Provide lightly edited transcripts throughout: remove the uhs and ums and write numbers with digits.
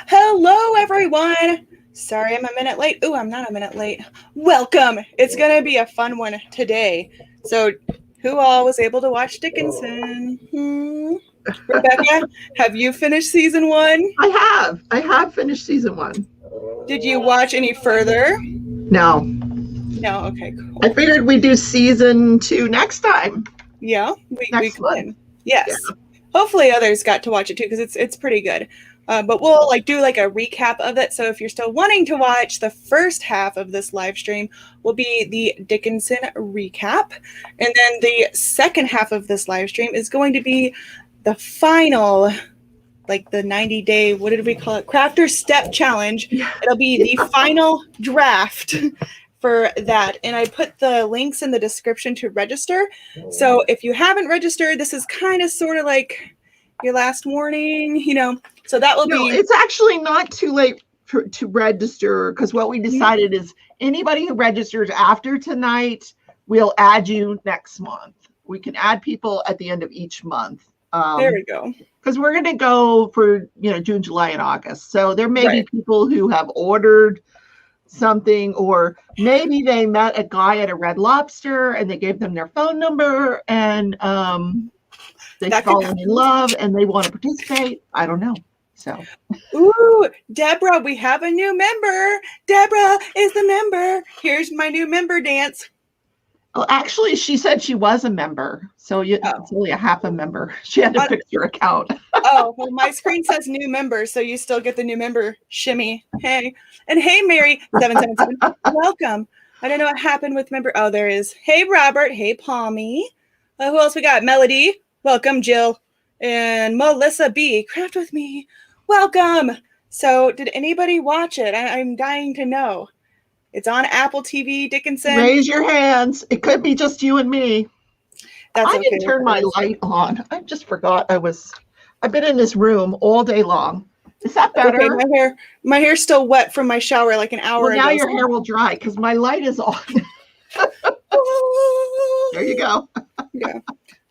Hello, everyone. Sorry I'm a minute late. Oh, I'm not a minute late. Welcome. It's going to be a fun one today. So, who all was able to watch Dickinson? Rebecca, have you finished season one? I have finished season one. Did you watch any further? No. No? Okay, cool. I figured we'd do season two next time. Yeah, we Next could. month. Yes. Yeah. Hopefully others got to watch it too because it's pretty good. But we'll do a recap of it. So if you're still wanting to watch, the first half of this live stream will be the Dickinson recap. And then the second half of this live stream is going to be the final, the 90-day, what did we call it? Crafter Step Challenge. It'll be the final draft for that. And I put the links in the description to register. So if you haven't registered, this is kind of sort of like your last warning, So that will be. It's actually not too late to register because what we decided is anybody who registers after tonight, we'll add you next month. We can add people at the end of each month. There we go. Because we're going to go for June, July, and August. So there may be people who have ordered something, or maybe they met a guy at a Red Lobster and they gave them their phone number and they've fallen in love and they want to participate. I don't know. So, ooh, Deborah, we have a new member. Deborah is the member. Here's my new member dance. Well, actually, she said she was a member, so it's only a half a member. She had to fix your account. Oh, well, my screen says new member, so you still get the new member shimmy. Hey, and hey, Mary 777, welcome. I don't know what happened with member. Oh, there is. Hey, Robert. Hey, Palmy. Who else we got? Melody. Welcome, Jill. And Melissa B. Craft with me. Welcome. So, did anybody watch it? I'm dying to know. It's on Apple TV, Dickinson. Raise your hands. It could be just you and me. I didn't turn my light on. I just forgot I've been in this room all day long. Is that better? Okay, my hair's still wet from my shower like an hour ago. Now your hair will dry because my light is on. There you go. Yeah,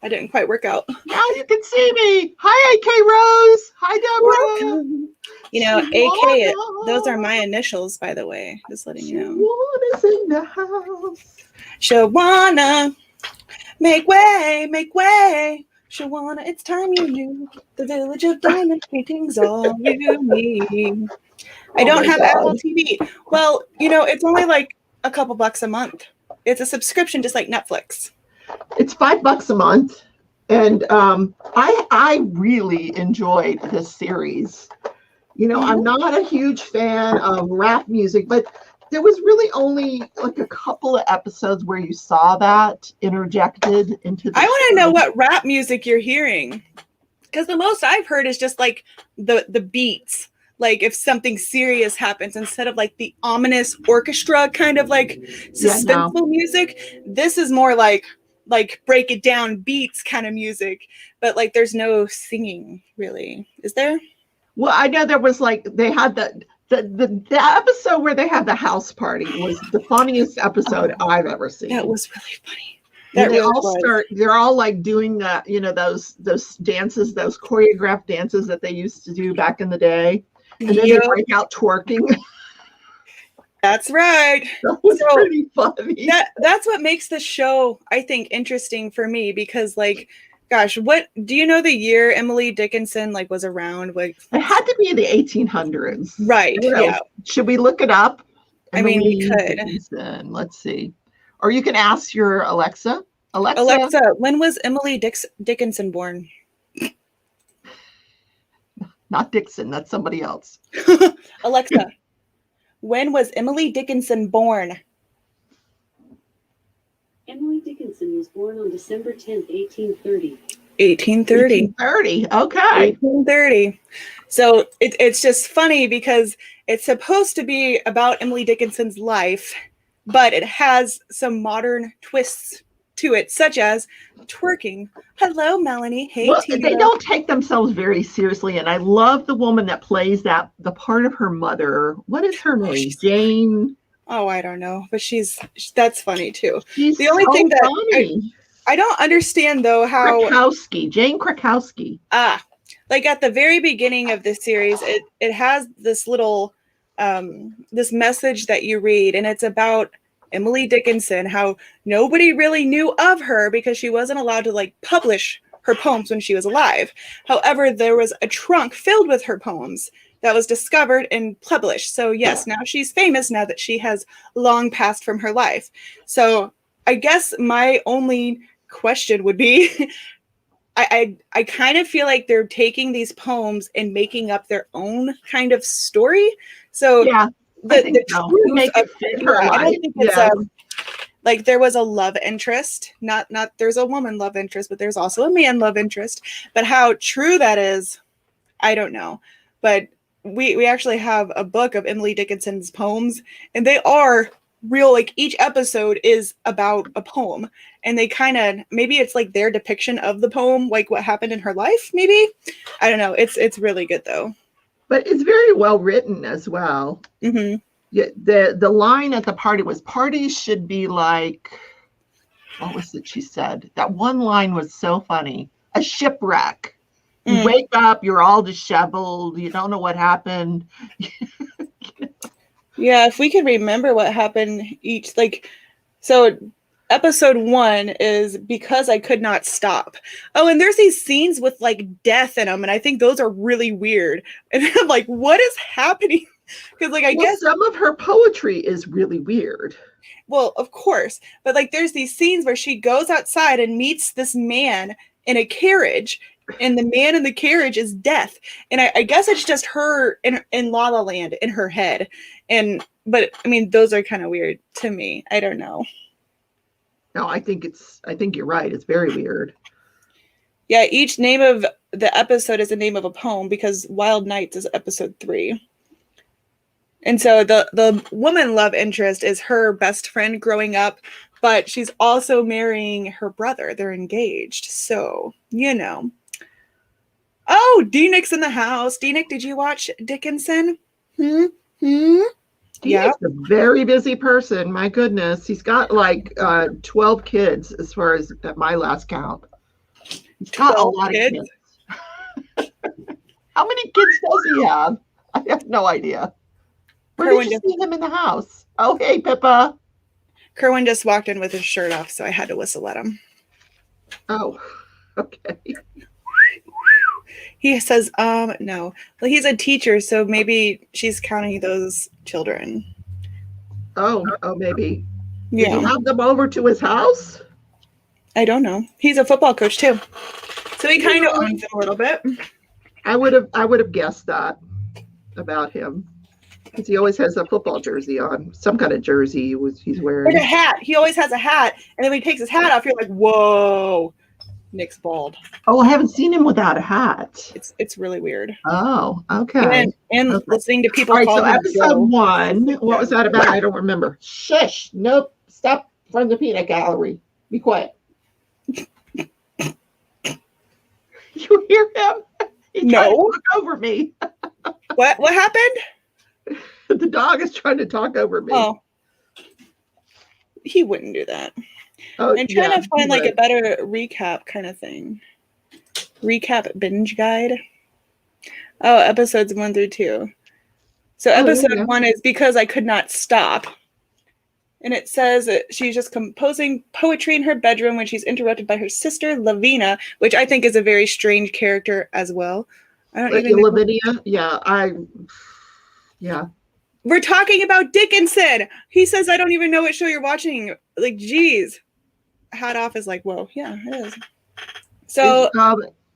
I didn't quite work out. Now you can see me. Hi, AK Rose. Hi, Deborah. Welcome. AK, those are my initials, by the way. Just letting you know. Shawana's in the house. Shawana, make way, make way. Shawana, it's time you knew. The village of diamond paintings, all you need. I don't have Apple TV. Well, it's only like a couple bucks a month. It's a subscription, just like Netflix. It's $5 a month. And I really enjoyed this series. I'm not a huge fan of rap music, but there was really only like a couple of episodes where you saw that interjected into the I want to know what rap music you're hearing. Because the most I've heard is just like the beats. Like if something serious happens, instead of like the ominous orchestra kind of like suspenseful music, this is more like break it down beats kind of music. But like there's no singing really. Is there? Well, I know there was they had the episode where they had the house party was the funniest episode I've ever seen. That was really funny. They're all like doing that, those dances, those choreographed dances that they used to do back in the day. And then they break out twerking. That's right. That was pretty funny. That's what makes the show, I think, interesting for me because gosh, what do you know the year Emily Dickinson was around? It had to be in the 1800s. Right. Yeah. Should we look it up? Emily we could. Dickinson. Let's see. Or you can ask your Alexa. Alexa, when was Emily Dickinson born? Not Dixon, that's somebody else. Alexa, when was Emily Dickinson born? Emily Dickinson was born on December 10th, 1830. 1830. 1830. Okay. 1830. So it's just funny because it's supposed to be about Emily Dickinson's life, but it has some modern twists to it, such as twerking. Hello, Melanie. Hey, Tina. They don't take themselves very seriously, and I love the woman that plays the part of her mother. What is her name? Jane. Oh, I don't know, but that's funny too. She's the only thing that funny. I don't understand though how Jane Krakowski. like at the very beginning of this series, it has this little this message that you read, and it's about Emily Dickinson, how nobody really knew of her because she wasn't allowed to like publish her poems when she was alive. However, there was a trunk filled with her poems that was discovered and published. So yes, now she's famous now that she has long passed from her life. So I guess my only question would be, I kind of feel like they're taking these poems and making up their own kind of story. So Yeah, the so. truth Make of it fit her I life. don't think it's like there was a love interest, not there's a woman love interest, but there's also a man love interest. But how true that is, I don't know. But we actually have a book of Emily Dickinson's poems, and they are real. Like each episode is about a poem, and they kind of, maybe it's like their depiction of the poem, like what happened in her life. Maybe, I don't know. It's really good though. But it's very well written as well. Mm-hmm. Yeah, the line at the party was, parties should be like, what was it she said? That one line was so funny. A shipwreck. You wake up, you're all disheveled, you don't know what happened. Yeah, if we could remember what happened each, like, so episode 1 is Because I Could Not Stop. Oh, and there's these scenes with like death in them, and I think those are really weird. And I'm like, what is happening? Because like I guess some of her poetry is really weird. Well, of course, but like there's these scenes where she goes outside and meets this man in a carriage, and the man in the carriage is death. And I guess it's just her in La La Land in her head. But I mean, those are kind of weird to me. I don't know. No, I think you're right. It's very weird. Yeah, each name of the episode is the name of a poem, because Wild Nights is episode 3. And so the woman love interest is her best friend growing up, but she's also marrying her brother. They're engaged. So, you know. Oh, D-Nick's in the house. D-Nick, did you watch Dickinson? Yeah. He's a very busy person. My goodness. He's got like 12 kids as far as at my last count. He's got a lot of kids. How many kids does he have? I have no idea. Where did you see him in the house? Oh, hey, Pippa. Kerwin just walked in with his shirt off, so I had to whistle at him. Oh, okay. He says, no. Well, he's a teacher, so maybe she's counting those children. Oh, maybe. Yeah. Did he have them over to his house? I don't know. He's a football coach too, so he kind of owns it a little bit. I would have guessed that about him, because he always has a football jersey on, some kind of jersey he's wearing. Like a hat. He always has a hat, and then when he takes his hat off, you're like, whoa, Nick's bald. Oh, I haven't seen him without a hat. It's really weird. Oh, okay. And okay. Listening to people. All right, so episode 1, what was that about? I don't remember. Shush! Nope. Stop from the peanut gallery. Be quiet. You hear him? He's trying to talk over me. What happened? The dog is trying to talk over me. Oh, he wouldn't do that. Oh, I'm trying to find like a better recap kind of thing. Recap binge guide. Oh, episodes 1 through 2. So episode 1 is Because I Could Not Stop. And it says that she's just composing poetry in her bedroom when she's interrupted by her sister, Lavina, which I think is a very strange character as well. I don't even know. Lavinia? Yeah. We're talking about Dickinson. He says, I don't even know what show you're watching. Like, geez. Hat off is like, whoa, yeah, it is. So,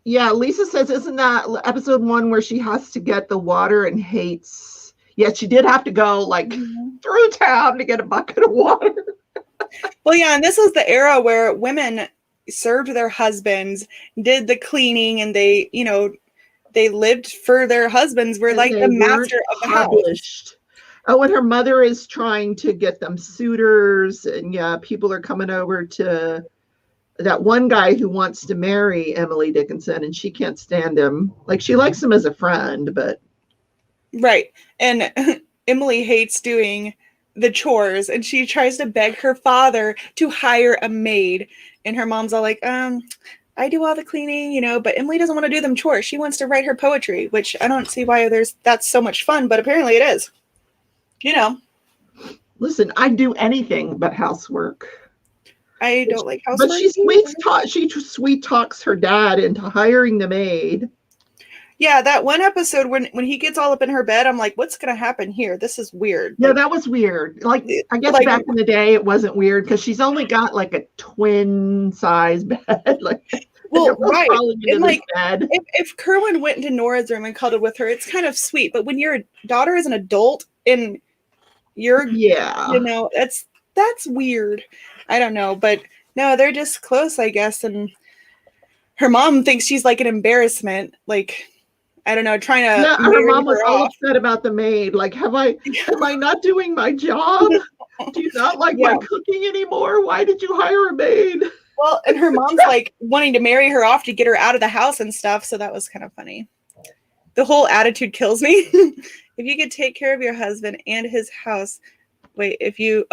Lisa says, isn't that episode 1 where she has to get the water and hates? Yeah, she did have to go like through town to get a bucket of water. Well, yeah, and this was the era where women served their husbands, did the cleaning, and they lived for their husbands, were like the master of the house. Oh, and her mother is trying to get them suitors, and people are coming over to that one guy who wants to marry Emily Dickinson, and she can't stand him. Like, she likes him as a friend, but right. And Emily hates doing the chores, and she tries to beg her father to hire a maid, and her mom's all like, I do all the cleaning, you know, but Emily doesn't want to do them chores. She wants to write her poetry, which I don't see why that's so much fun, but apparently it is. You know. Listen, I do anything but housework. I don't like housework. But she sweet talks her dad into hiring the maid. Yeah, that one episode when he gets all up in her bed, I'm like, what's going to happen here? This is weird. Yeah, that was weird. Like, I guess back in the day, it wasn't weird because she's only got like a twin size bed. Like, well, right. And like, if Kerwin went into Nora's room and cuddled with her, it's kind of sweet. But when your daughter is an adult and you're, you know, that's weird. I don't know. But no, they're just close, I guess. And her mom thinks she's like an embarrassment. Like, I don't know, trying to. Yeah, her mom was all upset about the maid. Like, am I not doing my job? Do you not like my cooking anymore? Why did you hire a maid? Well, and her mom's like wanting to marry her off to get her out of the house and stuff. So that was kind of funny. The whole attitude kills me. If you could take care of your husband and his house. Wait, if you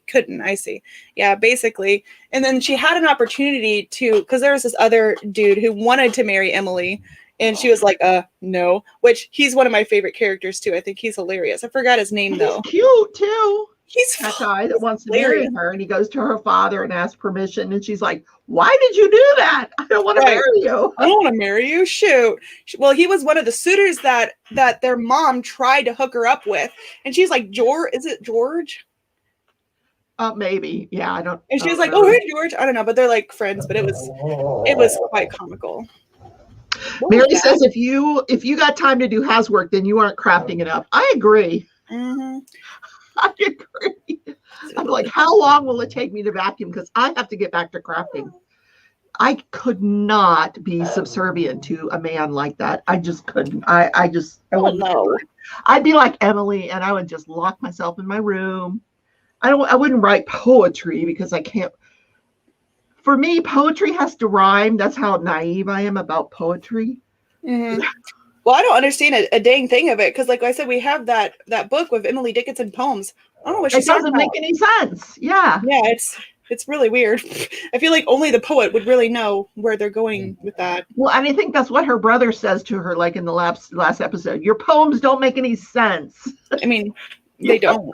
couldn't, I see. Yeah, basically. And then she had an opportunity to, because there was this other dude who wanted to marry Emily. And she was like, no, which he's one of my favorite characters too. I think he's hilarious. I forgot his name though. He's cute too. He's that guy that wants to marry her, and he goes to her father and asks permission, and she's like, "Why did you do that? I don't want to marry you. I don't want to marry you. Shoot." Well, he was one of the suitors that their mom tried to hook her up with, and she's like, "George, is it George?" Maybe, yeah, I don't. And she was like, "Oh, hey, George." I don't know, but they're like friends. But it was quite comical. Mary says, if you got time to do housework, then you aren't crafting enough. I agree. Mm-hmm. I agree. I'm like, how long will it take me to vacuum? Because I have to get back to crafting. I could not be subservient to a man like that. I just couldn't. I wouldn't know. I'd be like Emily, and I would just lock myself in my room. I wouldn't write poetry because I can't. For me, poetry has to rhyme. That's how naive I am about poetry. Mm-hmm. Well, I don't understand a dang thing of it because, like I said, we have that book with Emily Dickinson poems. I don't know what she's talking about. It doesn't make any sense. Yeah. Yeah, it's really weird. I feel like only the poet would really know where they're going with that. Well, and I think that's what her brother says to her, like in the last episode. Your poems don't make any sense. I mean, they don't.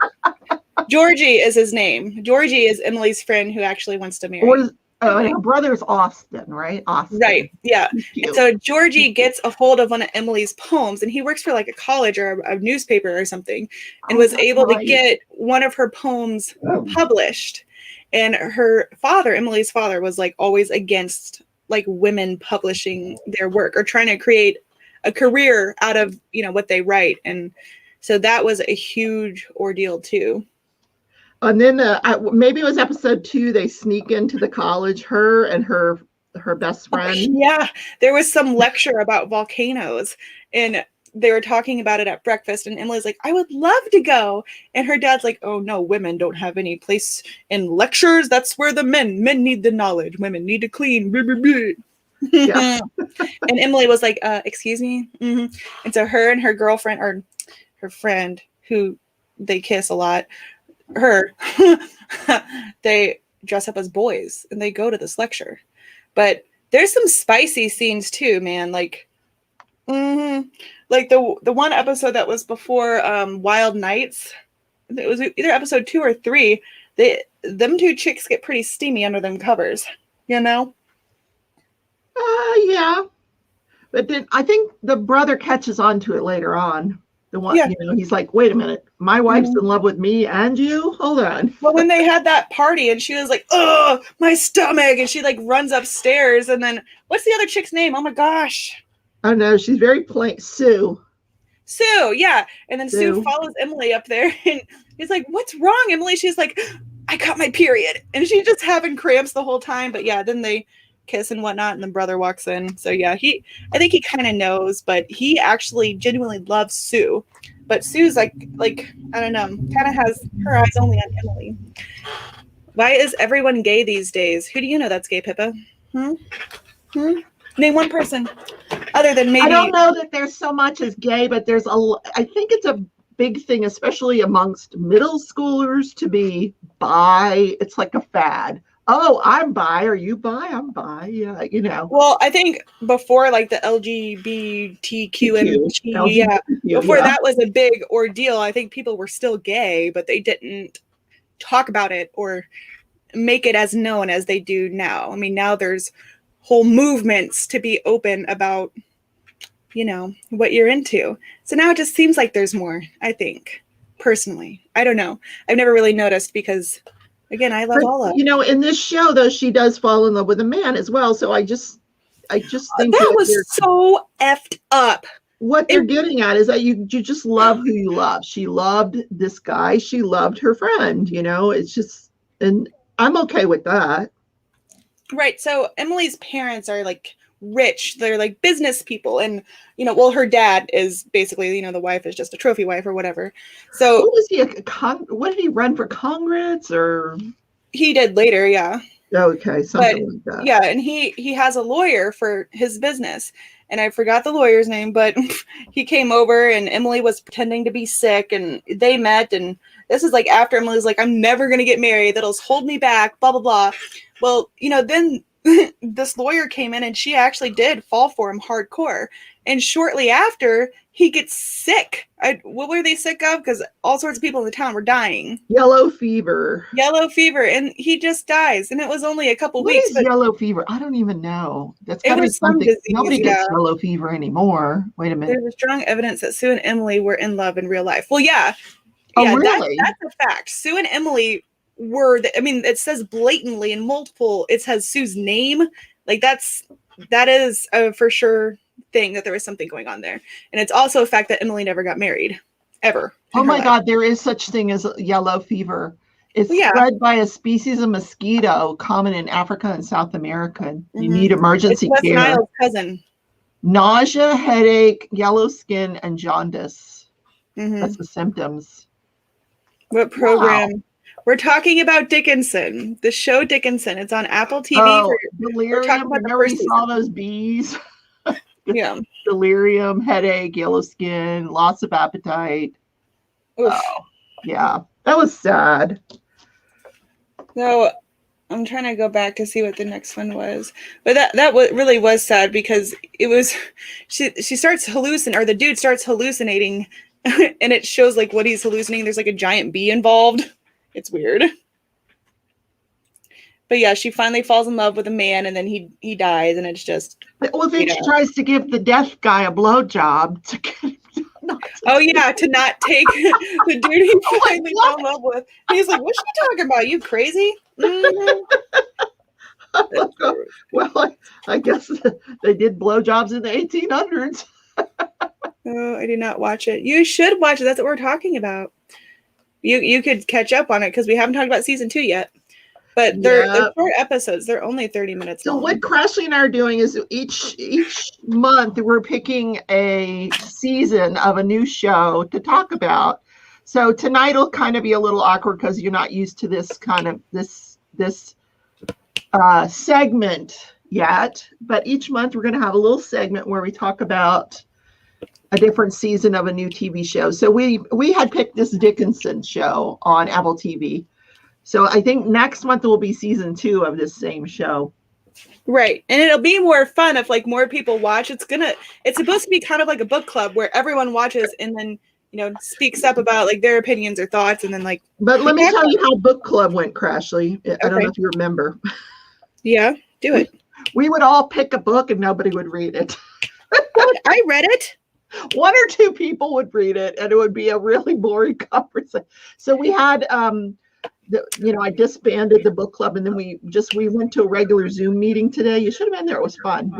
Georgie is his name. Georgie is Emily's friend who actually wants to marry. And her brother's Austin, right? Austin. Right, yeah. And so Georgie gets a hold of one of Emily's poems, and he works for like a college or a newspaper or something, and was able to get one of her poems published. And her father, Emily's father, was like always against like women publishing their work or trying to create a career out of, you know, what they write. And so that was a huge ordeal too. And then maybe it was episode 2, they sneak into the college, her and her best friend. Yeah, there was some lecture about volcanoes, and they were talking about it at breakfast, and Emily's like, I would love to go. And her dad's like, oh no, women don't have any place in lectures. That's where the men need the knowledge. Women need to clean. Yeah. And Emily was like, excuse me? Mm-hmm. And so her and her girlfriend, or her friend, who they kiss a lot, they dress up as boys and they go to this lecture. But there's some spicy scenes too, man. Like like the one episode that was before Wild Nights, it was either episode 2 or 3, them two chicks get pretty steamy under them covers, you know. Yeah, but then I think the brother catches on to it later on. The one, you know, he's like, wait a minute, my wife's in love with me and you? Hold on. Well, when they had that party and she was like, oh, my stomach, and she like runs upstairs, and then what's the other chick's name? Oh my gosh. Oh no, she's very plain. Sue, yeah. And then Sue follows Emily up there, and he's like, what's wrong, Emily? She's like, I got my period. And she's just having cramps the whole time. But yeah, then they kiss and whatnot, and the brother walks in. So yeah, I think he kind of knows, but he actually genuinely loves Sue. But Sue's like I don't know, kind of has her eyes only on Emily. Why is everyone gay these days? Who do you know that's gay, Pippa? Name one person other than maybe. I don't know that there's so much as gay, but I think it's a big thing, especially amongst middle schoolers, to be bi. It's like a fad. Oh, I'm bi. Are you bi? I'm bi. Yeah, you know. Well, I think before like the LGBTQMG, yeah, before yeah. that was a big ordeal. I think people were still gay, but they didn't talk about it or make it as known as they do now. I mean, now there's whole movements to be open about, you know, what you're into. So now it just seems like there's more, I think, personally. I don't know. I've never really noticed because, again, I love all of you know, in this show though, she does fall in love with a man as well. So I just think that was so effed up. What they're getting at is that you just love who you love. She loved this guy. She loved her friend. You know, it's just, and I'm okay with that. Right. So Emily's parents are like rich. They're like business people. And, you know, well, her dad is basically, you know, the wife is just a trophy wife or whatever. So what was he, what did he run for Congress or? He did later. Yeah. Okay. Something like that. Yeah. And he has a lawyer for his business. And I forgot the lawyer's name, but he came over and Emily was pretending to be sick and they met. And this is like after Emily's like, I'm never going to get married. That'll hold me back, blah, blah, blah. Well, you know, then this lawyer came in and she actually did fall for him hardcore. And shortly after, he gets sick. What were they sick of? Because all sorts of people in the town were dying. Yellow fever. Yellow fever. And he just dies. And it was only a couple weeks. What is yellow fever? I don't even know. That's it was something. Disease, nobody gets yellow fever anymore. Wait a minute. There's strong evidence that Sue and Emily were in love in real life. Well, yeah. Oh, yeah, really? That's a fact. Sue and Emily were, I mean, it says blatantly in multiple, it has Sue's name. Like that is a for sure thing that there was something going on there. And it's also a fact that Emily never got married ever. Oh my God, there is such thing as yellow fever. It's spread by a species of mosquito common in Africa and South America. Mm-hmm. You need emergency care. Niall's cousin. Nausea, headache, yellow skin, and jaundice. Mm-hmm. That's the symptoms. What program? Wow. We're talking about Dickinson, the show Dickinson. It's on Apple TV. Oh, delirium. Remember we saw those bees? Yeah. Delirium, headache, yellow skin, loss of appetite. Oh, yeah. That was sad. So I'm trying to go back to see what the next one was. But that really was sad because it was she starts hallucinating, or the dude starts hallucinating and it shows like what he's hallucinating. There's like a giant bee involved. It's weird. But yeah, she finally falls in love with a man and then he dies and it's just. Well, then she tries to give the deaf guy a blowjob to get him to not take the dude he finally fell in love with. And he's like, what's she talking about? You crazy? Mm-hmm. Well, I guess they did blowjobs in the 1800s. Oh, I did not watch it. You should watch it. That's what we're talking about. You could catch up on it because we haven't talked about season 2 yet. But they're 4 episodes. They're only 30 minutes long. So what Crashley and I are doing is each month we're picking a season of a new show to talk about. So tonight will kind of be a little awkward because you're not used to this kind of this segment yet. But each month we're going to have a little segment where we talk about a different season of a new TV show. So we had picked this Dickinson show on Apple TV. So I think next month will be season 2 of this same show. Right. And it'll be more fun if like more people watch. It's supposed to be kind of like a book club where everyone watches and then, you know, speaks up about like their opinions or thoughts and then like. But let me tell you how book club went, Crashley. I don't know if you remember. Yeah, do it. We would all pick a book and nobody would read it. I read it. 1 or 2 people would read it and it would be a really boring conversation. So we had I disbanded the book club and then we went to a regular Zoom meeting today. You should have been there. It was fun.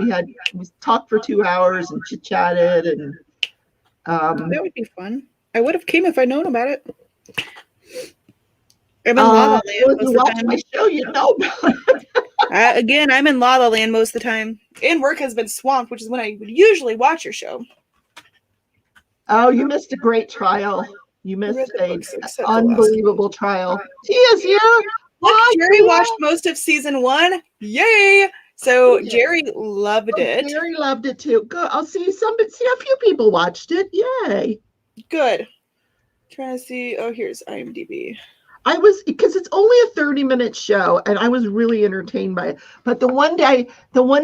We talked for 2 hours and chit chatted and that would be fun. I would have came if I'd known about it. I'm in La La Land. If you watch my show, you know about it. Again, I'm in La La Land most of the time. And work has been swamped, which is when I would usually watch your show. Oh, you missed a great trial. You missed an unbelievable trial. Tia's here. Jerry watched most of season 1. Yay! So Jerry loved it. Jerry loved it too. Good. I'll see a few people watched it. Yay. Good. Trying to see. Oh, here's IMDb. I was, because it's only a 30-minute show, and I was really entertained by it. But the one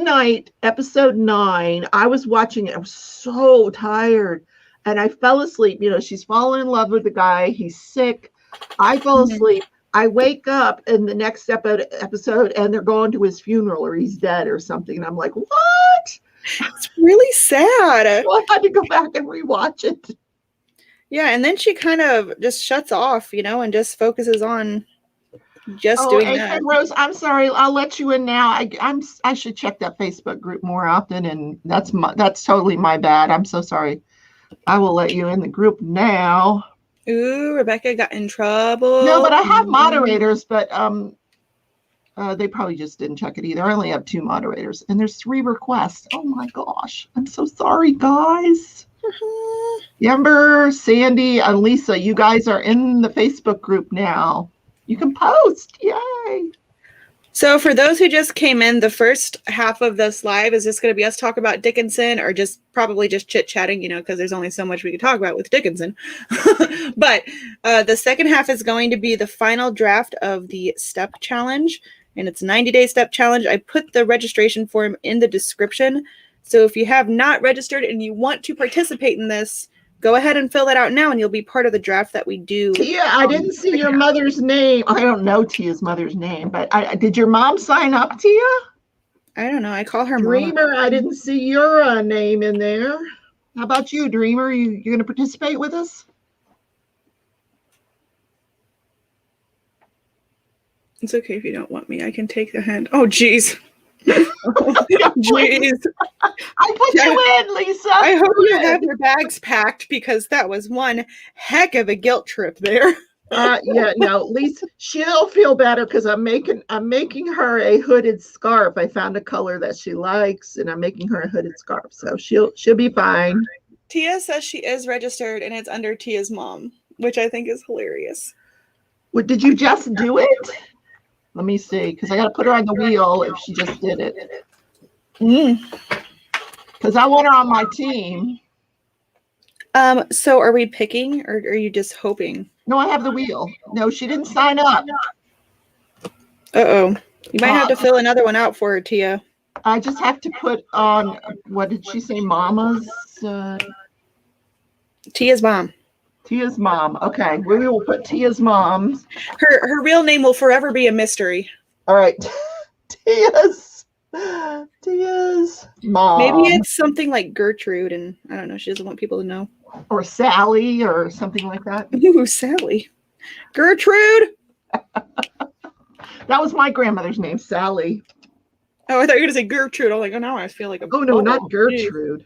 night, episode 9, I was watching it. I was so tired, and I fell asleep. She's fallen in love with the guy. He's sick. I fell asleep. I wake up in the next episode, and they're going to his funeral, or he's dead, or something. And I'm like, what? It's really sad. So I had to go back and rewatch it. Yeah, and then she kind of just shuts off, and just focuses on just doing that. Rose, I'm sorry. I'll let you in now. I should check that Facebook group more often, and that's totally my bad. I'm so sorry. I will let you in the group now. Ooh, Rebecca got in trouble. No, but I have moderators, but they probably just didn't check it either. I only have 2 moderators, and there's 3 requests. Oh my gosh. I'm so sorry, guys. Amber, Sandy, and Lisa, you guys are in the Facebook group now. You can post. Yay. So for those who just came in, the first half of this live is just going to be us talk about Dickinson, or just probably just chit-chatting, because there's only so much we could talk about with Dickinson. But the second half is going to be the final draft of the step challenge, and it's a 90-day step challenge. I put the registration form in the description. So if you have not registered and you want to participate in this, go ahead and fill that out now, and you'll be part of the draft that we do. Tia, I didn't see your mother's name. I don't know Tia's mother's name, but did your mom sign up, Tia? I don't know. I call her Dreamer. Mama. I didn't see your name in there. How about you, Dreamer? You're going to participate with us? It's okay if you don't want me. I can take the hand. Oh, geez. Jeez. I put you in, Lisa. I hope you have your bags packed, because that was one heck of a guilt trip there. Yeah, no, Lisa, she'll feel better because I'm making her a hooded scarf. I found a color that she likes, and I'm making her a hooded scarf, so she'll be fine. Tia says she is registered, and it's under Tia's mom, which I think is hilarious. What, did you just do it? Let me see, because I got to put her on the wheel if she just did it. Because I want her on my team. So are we picking, or are you just hoping? No, I have the wheel. No, she didn't sign up. Uh-oh. You might have to fill another one out for her, Tia. I just have to put on, what did she say, Mama's? Tia's mom. Tia's mom. Okay, we will put Tia's mom. Her real name will forever be a mystery. All right. Tia's mom. Maybe it's something like Gertrude, and I don't know. She doesn't want people to know. Or Sally, or something like that. Ooh, Sally. Gertrude. That was my grandmother's name, Sally. Oh, I thought you were going to say Gertrude. I'm like, oh, now I feel like a... Oh, no, not Gertrude.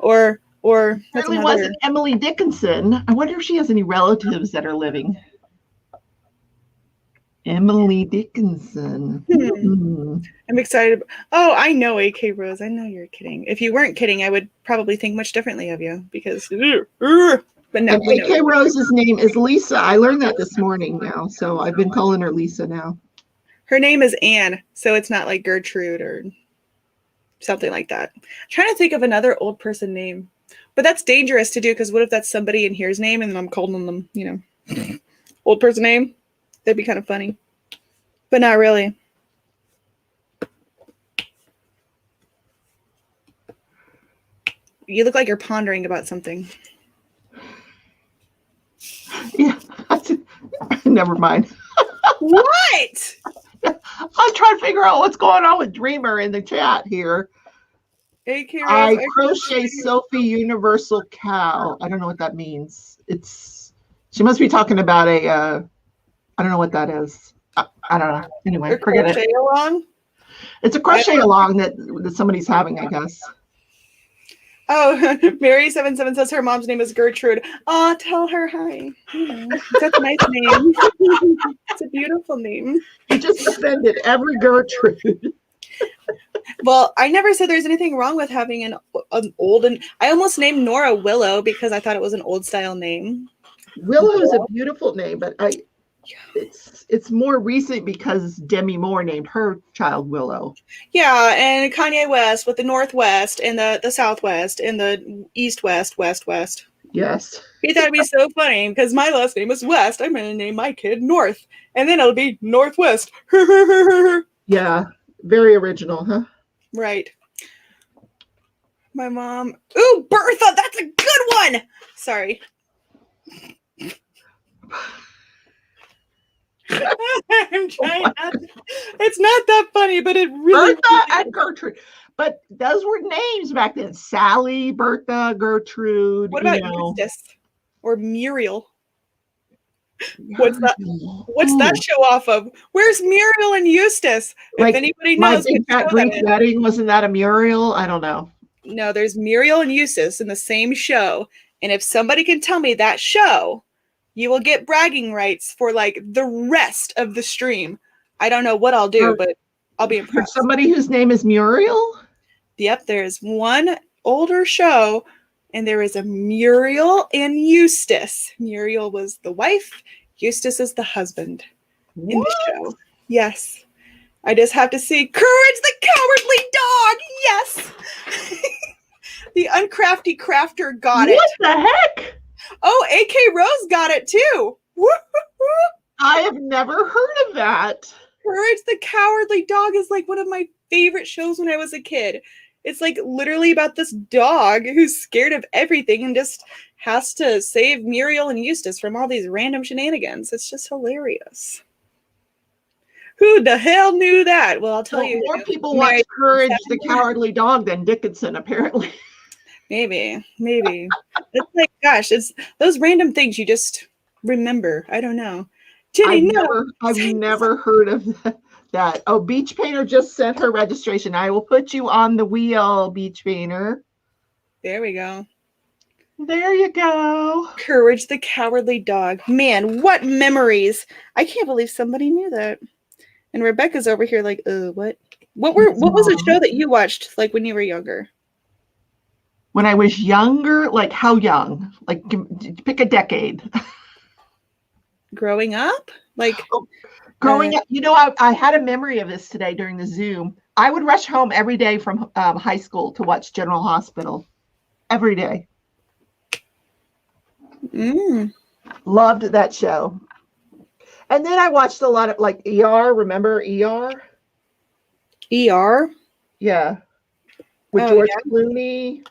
Or It really wasn't Emily Dickinson. I wonder if she has any relatives that are living. Emily Dickinson. I'm excited. Oh, I know, AK Rose. I know you're kidding. If you weren't kidding, I would probably think much differently of you, because... But no, AK Rose's name is Lisa. I learned that this morning now, so I've been calling her Lisa now. Her name is Anne, so it's not like Gertrude or something like that. I'm trying to think of another old person name. But that's dangerous to do, because what if that's somebody in here's name and I'm calling them, old person name? That'd be kind of funny. But not really. You look like you're pondering about something. Yeah. Never mind. What? I'm trying to figure out what's going on with Dreamer in the chat here. I crochet Sophie Universal Cow. I don't know what that means. She must be talking about I don't know what that is. I don't know. Anyway, forget it. Along? It's a crochet along that somebody's having, I guess. Oh, Mary77 says her mom's name is Gertrude. Oh, tell her hi. That's a nice name. It's a beautiful name. You just offended every Gertrude. Well, I never said there's anything wrong with having an old, and I almost named Nora Willow because I thought it was an old style name. Willow is a beautiful name, but it's more recent because Demi Moore named her child Willow. Yeah, and Kanye West with the Northwest and the Southwest and the East West. Yes. He thought it'd be so funny because my last name is West. I'm going to name my kid North. And then it'll be Northwest. Yeah. Very original, huh? Right. My mom. Ooh, Bertha. That's a good one. Sorry. I'm trying not to. It's not that funny, but it really. Bertha and Gertrude. But those were names back then. Sally, Bertha, Gertrude. What about Eustace or Muriel? What's that show off of? Where's Muriel and Eustace? Like, if anybody My knows, Big Fat Greek Wedding, wasn't that a Muriel? I don't know. No, there's Muriel and Eustace in the same show. And if somebody can tell me that show, you will get bragging rights for like the rest of the stream. I don't know what I'll do, but I'll be impressed. For somebody whose name is Muriel? Yep, there's one older show, and there is a Muriel and Eustace. Muriel was the wife, Eustace is the husband in the show. Yes. I just have to see Courage the Cowardly Dog. Yes. The uncrafty crafter got it. What the heck? Oh, AK Rose got it too. I have never heard of that. Courage the Cowardly Dog is like one of my favorite shows when I was a kid. It's like literally about this dog who's scared of everything and just has to save Muriel and Eustace from all these random shenanigans. It's just hilarious. Who the hell knew that? Well, I'll tell you. More people watch Courage the Cowardly Dog than Dickinson, apparently. Maybe. It's like, gosh, it's those random things you just remember. I don't know. I've never heard of that. Oh, Beach Painter just sent her registration. I will put you on the wheel, Beach Painter. There we go. There you go. Courage the Cowardly Dog. Man, what memories. I can't believe somebody knew that. And Rebecca's over here like, what? What was a show that you watched like when you were younger? When I was younger, like how young? Like pick a decade. Growing up? Like growing up, I had a memory of this today during the Zoom. I would rush home every day from high school to watch General Hospital. Every day. Loved that show. And then I watched a lot of like ER. Remember ER? ER? Yeah. With George Clooney.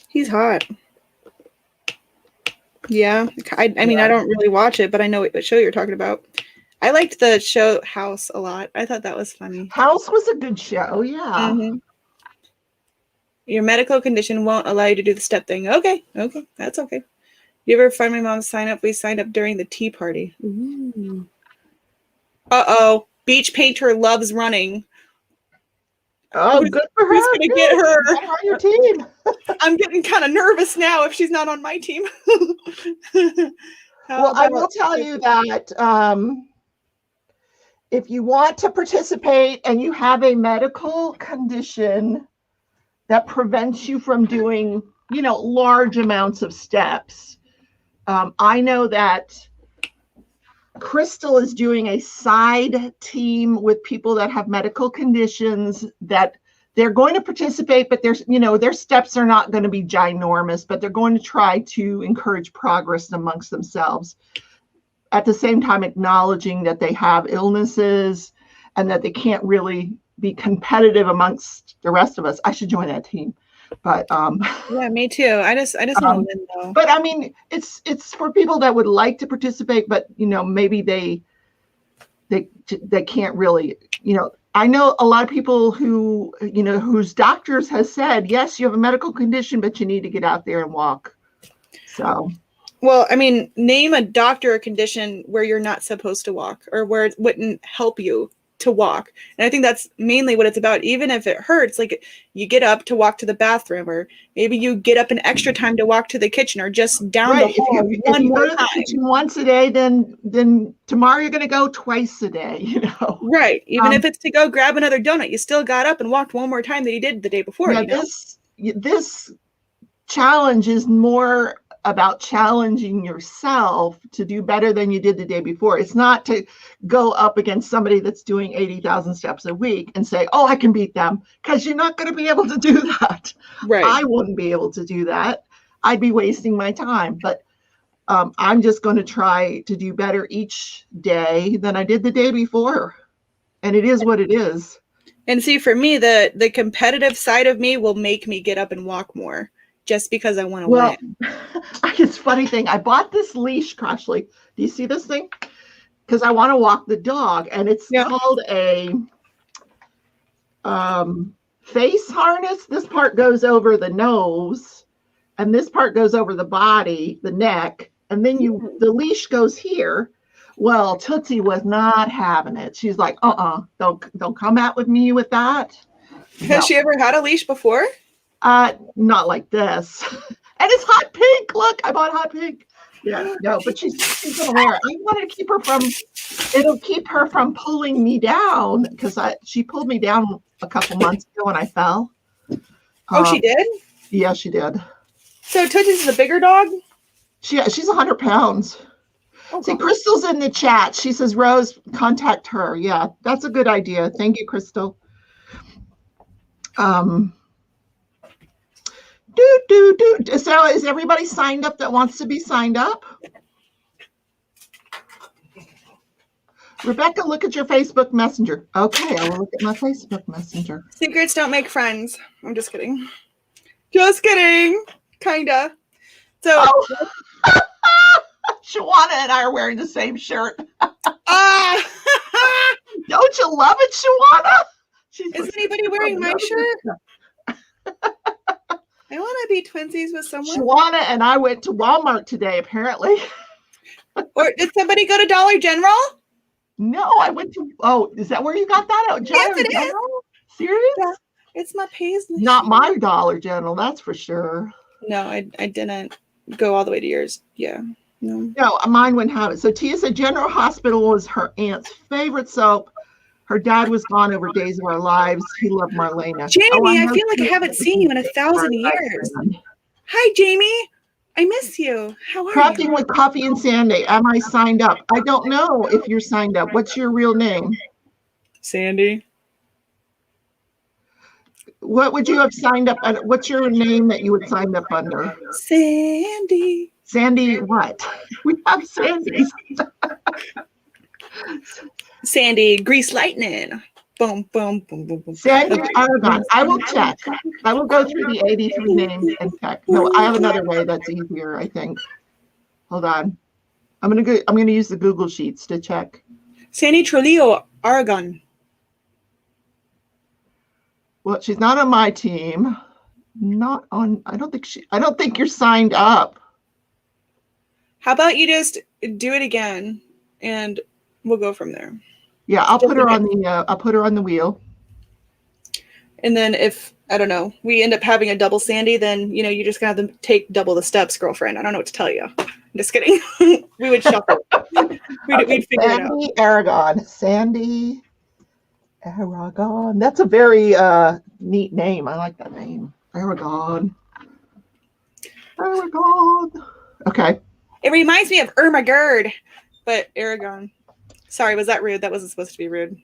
He's hot. Yeah. I mean, I don't really watch it, but I know what show you're talking about. I liked the show House a lot. I thought that was funny. House was a good show. Yeah. Mm-hmm. Your medical condition won't allow you to do the step thing. Okay. That's okay. You ever find my mom sign up? We signed up during the tea party. Ooh. Uh-oh. Beach Painter loves running. Oh, good for her. Who's going to get her? Get her on your team. I'm getting kind of nervous now if she's not on my team. Well, I will tell you that if you want to participate and you have a medical condition that prevents you from doing, large amounts of steps, I know that Crystal is doing a side team with people that have medical conditions that they're going to participate, but their steps are not going to be ginormous, but they're going to try to encourage progress amongst themselves. At the same time, acknowledging that they have illnesses and that they can't really be competitive amongst the rest of us. I should join that team. But yeah, me too. I just want to win though. But I mean, it's for people that would like to participate, but maybe they can't really. I know a lot of people who whose doctors has said, yes, you have a medical condition, but you need to get out there and walk. So. Well, I mean, name a doctor or condition where you're not supposed to walk or where it wouldn't help you to walk. And I think that's mainly what it's about. Even if it hurts, like you get up to walk to the bathroom, or maybe you get up an extra time to walk to the kitchen, or just down the hall if you go to the kitchen once a day, then tomorrow you're going to go twice a day, Right. Even if it's to go grab another donut, you still got up and walked one more time than you did the day before. Yeah, this challenge is more about challenging yourself to do better than you did the day before. It's not to go up against somebody that's doing 80,000 steps a week and say, oh, I can beat them, because you're not going to be able to do that. Right. I wouldn't be able to do that. I'd be wasting my time. But I'm just going to try to do better each day than I did the day before. And it is what it is. And see, for me, the competitive side of me will make me get up and walk more just because I want to win. It's a funny thing. I bought this leash, Crashley. Do you see this thing? Because I want to walk the dog. And it's called a face harness. This part goes over the nose. And this part goes over the body, the neck. And then the leash goes here. Well, Tootsie was not having it. She's like, don't come out with me with that. Has she ever had a leash before? Not like this. And it's hot pink. Look, I bought hot pink. Yeah, no, but she's gonna wear it. I wanted to keep her it'll keep her from pulling me down because she pulled me down a couple months ago when I fell. She did? Yeah, she did. So Tootsie's the bigger dog? She's 100 pounds. See, Crystal's in the chat. She says, Rose, contact her. Yeah, that's a good idea. Thank you, Crystal. So is everybody signed up that wants to be signed up? Rebecca, look at your Facebook Messenger. Okay, I will look at my Facebook Messenger. Secrets don't make friends. I'm just kidding. Just kidding. Kinda. So Shawana and I are wearing the same shirt. Don't you love it, Shawana? Is anybody wearing my shirt? I want to be twinsies with someone. Shawana and I went to Walmart today, apparently. Or did somebody go to Dollar General? No, I went to. Oh, is that where you got that out? Yes, it is. Serious? Yeah, it's my Paisley. Not my Dollar General, that's for sure. No, I didn't go all the way to yours. Yeah. No, mine wouldn't have it. So Tia said General Hospital was her aunt's favorite soap. Her dad was gone over Days of Our Lives. He loved Marlena. Jamie, I feel like I haven't seen you in 1,000 years. Hi, Jamie. I miss you. How are Crafting you? with Coffee and Sandy. Am I signed up? I don't know if you're signed up. What's your real name? Sandy. What would you have signed up? What's your name that you would sign up under? Sandy. Sandy what? We have Sandys. Sandy, Grease Lightning. Boom, boom, boom, boom, boom. Sandy Aragon. I will check. I will go through the 83 names and check. No, I have another way that's easier, I think. Hold on. I'm gonna use the Google Sheets to check. Sandy Trujillo, Aragon. Well, she's not on my team. Not on. I don't think you're signed up. How about you just do it again, and we'll go from there. Yeah, I'll put her on the wheel. And then if I don't know, we end up having a double Sandy, then you're just gonna have to take double the steps, girlfriend. I don't know what to tell you. I'm just kidding. We would shuffle. We'd figure it out. Aragon. Sandy Aragon. That's a very neat name. I like that name. Aragon. Okay. It reminds me of Irma Gerd, but Aragon. Sorry, was that rude? That wasn't supposed to be rude.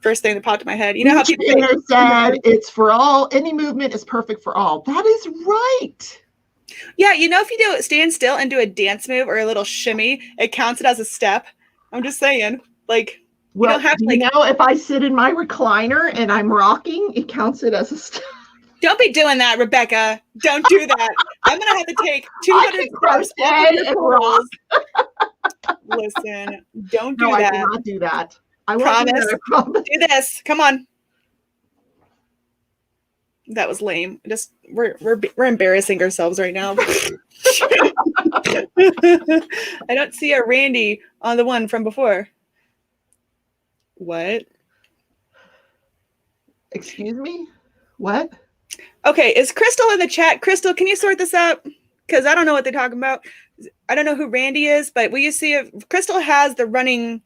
First thing that popped in my head. You know how people said it's for all. Any movement is perfect for all. That is right. Yeah, if you stand still and do a dance move or a little shimmy, it counts it as a step. I'm just saying, like. Well, you don't have to, if I sit in my recliner and I'm rocking, it counts it as a step. Don't be doing that, Rebecca. Don't do that. I'm gonna have to take 200 steps off of your poles. Listen, don't do that. I will not do that. I promise. promise. Do this. Come on. That was lame. We're embarrassing ourselves right now. I don't see a Randy on the one from before. What? Excuse me? What? Okay, is Crystal in the chat? Crystal, can you sort this out? Because I don't know what they're talking about. I don't know who Randy is, but will you see if Crystal has the running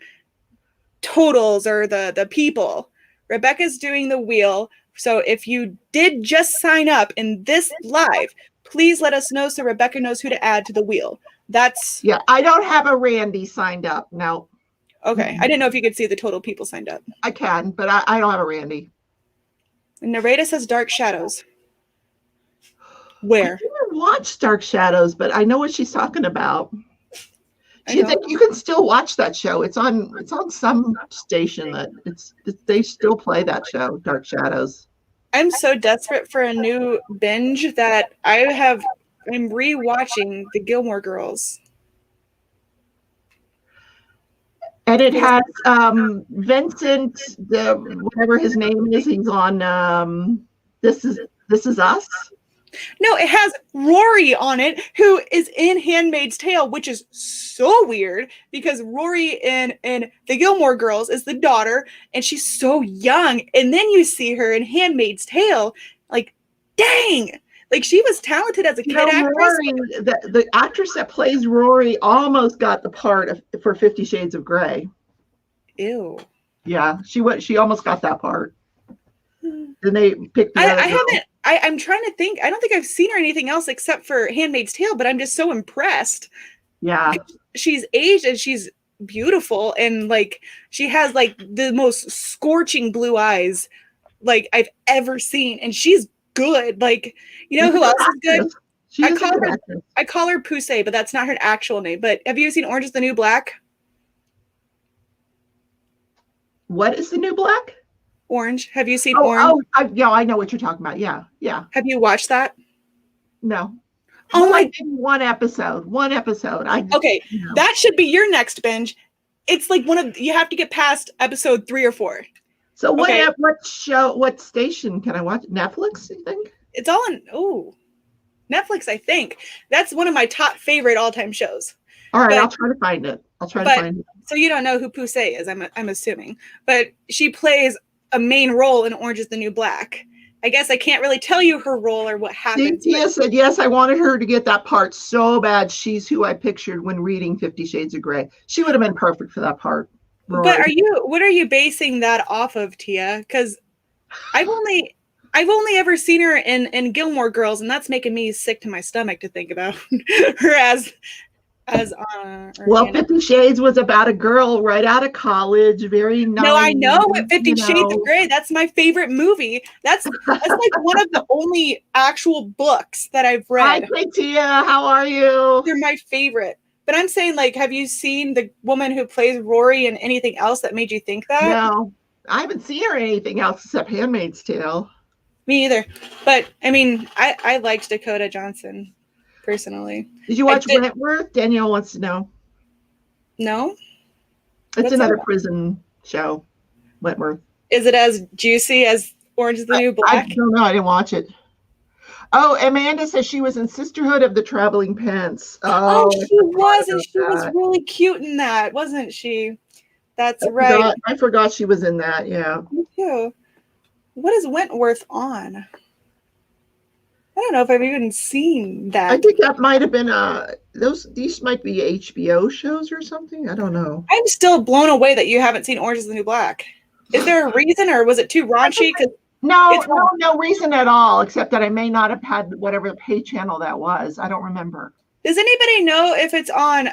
totals or the people? Rebecca's doing the wheel. So if you did just sign up in this live, please let us know so Rebecca knows who to add to the wheel. Yeah, I don't have a Randy signed up. No. Okay, I didn't know if you could see the total people signed up. I can, but I don't have a Randy. And Nareda says Dark Shadows. Where? I wonder watched Dark Shadows, but I know what she's talking about. You can still watch that show. It's on some station they still play that show, Dark Shadows. I'm so desperate for a new binge that I'm rewatching the Gilmore Girls. And it has Vincent, whatever his name is, he's on This Is Us. No, it has Rory on it, who is in Handmaid's Tale, which is so weird because Rory in the Gilmore Girls is the daughter, and she's so young. And then you see her in Handmaid's Tale, like, dang! Like, she was talented as a kid actress. Rory, the actress that plays Rory almost got the part for 50 Shades of Grey. Ew. Yeah, she almost got that part. Then they picked the other girl. I'm trying to think. I don't think I've seen her anything else except for Handmaid's Tale, but I'm just so impressed. Yeah. She's aged and she's beautiful, and like she has like the most scorching blue eyes like I've ever seen, and she's good. Like, you know who else is good? I call her Poussey, but that's not her actual name. But have you seen Orange is the New Black? What is the New Black? Orange. Have you seen Orange? I know what you're talking about. Yeah. Have you watched that? No. Oh my! One episode. Okay, that should be your next binge. It's like you have to get past episode 3 or 4. So what station can I watch? Netflix, you think? It's all on Netflix, I think. That's one of my top favorite all-time shows. All right, I'll try to find it. So you don't know who Poussey is, I'm assuming. But she plays a main role in Orange is the New Black. I guess I can't really tell you her role or what happens. Cynthia said, yes, I wanted her to get that part so bad. She's who I pictured when reading 50 Shades of Grey. She would have been perfect for that part. Rory. But what are you basing that off of, Tia? Because I've only ever seen her in Gilmore Girls, and that's making me sick to my stomach to think about her as well, 50 Shades was about a girl right out of college, very nice. No, I know. 50 Shades of Grey, that's my favorite movie. That's like one of the only actual books that I've read. Hi, Tia. How are you? They're my favorite. But I'm saying, like, have you seen the woman who plays Rory in anything else that made you think that? No, I haven't seen her in anything else except Handmaid's Tale. Me either. But I mean, I liked Dakota Johnson. Personally, did you watch Wentworth? Danielle wants to know. No, it's another prison show. Wentworth. Is it as juicy as Orange is the New Black? I don't know. I didn't watch it. Oh, Amanda says she was in Sisterhood of the Traveling Pants. Oh, she was, and she was really cute in that, wasn't she? That's right. I forgot she was in that. Yeah. Me too. What is Wentworth on? I don't know if I've even seen that. I think that might have been these might be HBO shows or something. I don't know. I'm still blown away that you haven't seen Orange is the New Black. Is there a reason, or was it too raunchy? No reason at all, except that I may not have had whatever pay channel that was. I don't remember. Does anybody know if it's on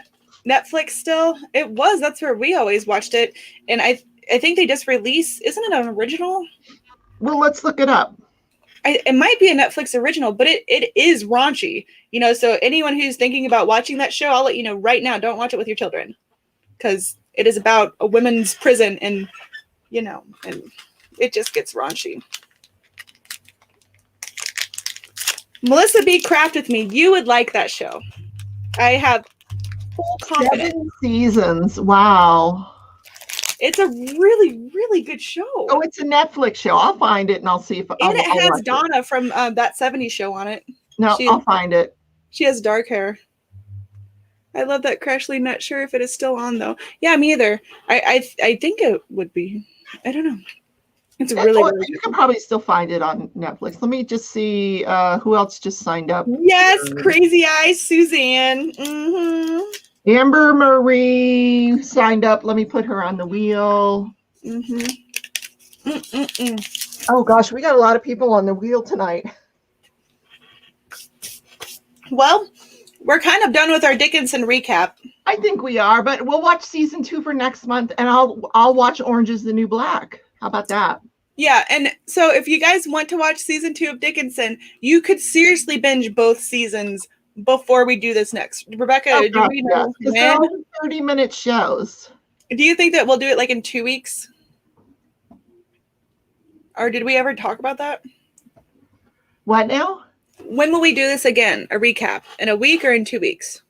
Netflix still? It was. That's where we always watched it. And I think they just released, isn't it an original? Well, let's look it up. It might be a Netflix original, but it is raunchy, so anyone who's thinking about watching that show, I'll let you know right now, don't watch it with your children, because it is about a women's prison, and and it just gets raunchy. Melissa B. Craft with me, you would like that show. I have full confidence. 7 seasons. Wow. It's a really, really good show. Oh, it's a Netflix show. I'll find it and I'll see if it has Donna from that 70s show on it. No, I'll find it. She has dark hair. I love that Crashley. Not sure if it is still on though. Yeah, me either. I think it would be. I don't know. It's really you can probably still find it on Netflix. Let me just see who else just signed up. Yes, Crazy Eyes Suzanne. Mm-hmm. Amber Marie signed up. Let me put her on the wheel. Oh gosh, we got a lot of people on the wheel tonight. Well, we're kind of done with our Dickinson recap. I think we are, but we'll watch season 2 for next month, and I'll watch Orange is the New Black. How about that? Yeah, and so if you guys want to watch season 2 of Dickinson, you could seriously binge both seasons before we do this next. Rebecca, do we know because they're when? only 30-minute shows. Do you think that we'll do it like in 2 weeks? Or did we ever talk about that? What now? When will we do this again? A recap? In a week or in 2 weeks?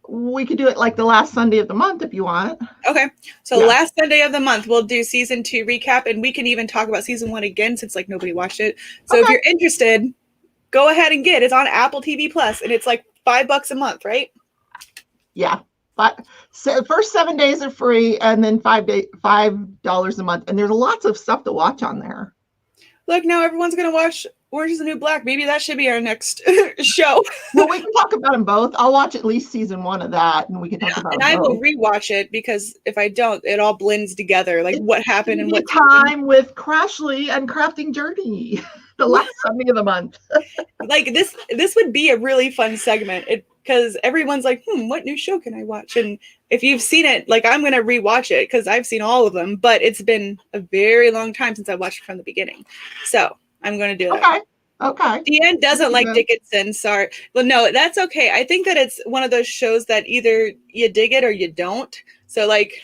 We could do it like the last Sunday of the month if you want. Okay. So last Sunday of the month, we'll do season 2 recap, and we can even talk about season 1 again since like nobody watched it. So if you're interested, go ahead and get it. It's on Apple TV Plus, and it's like $5 a month, right? Yeah. But so first 7 days are free, and then $5 a month. And there's lots of stuff to watch on there. Look, now everyone's gonna watch Orange is the New Black. Maybe that should be our next show. Well, we can talk about them both. I'll watch at least season 1 of that, and we can talk about and them I both. will rewatch it because if I don't, it all blends together. Like what happened and what time with Crashley and Crafting Journey, the last Sunday of the month. Like this would be a really fun segment because everyone's like, what new show can I watch? And if you've seen it, like I'm gonna rewatch it because I've seen all of them, but it's been a very long time since I watched it from the beginning. So I'm gonna do that. Okay. Deanne doesn't like Dickinson. Sorry. Well, no, that's okay. I think that it's one of those shows that either you dig it or you don't. So like,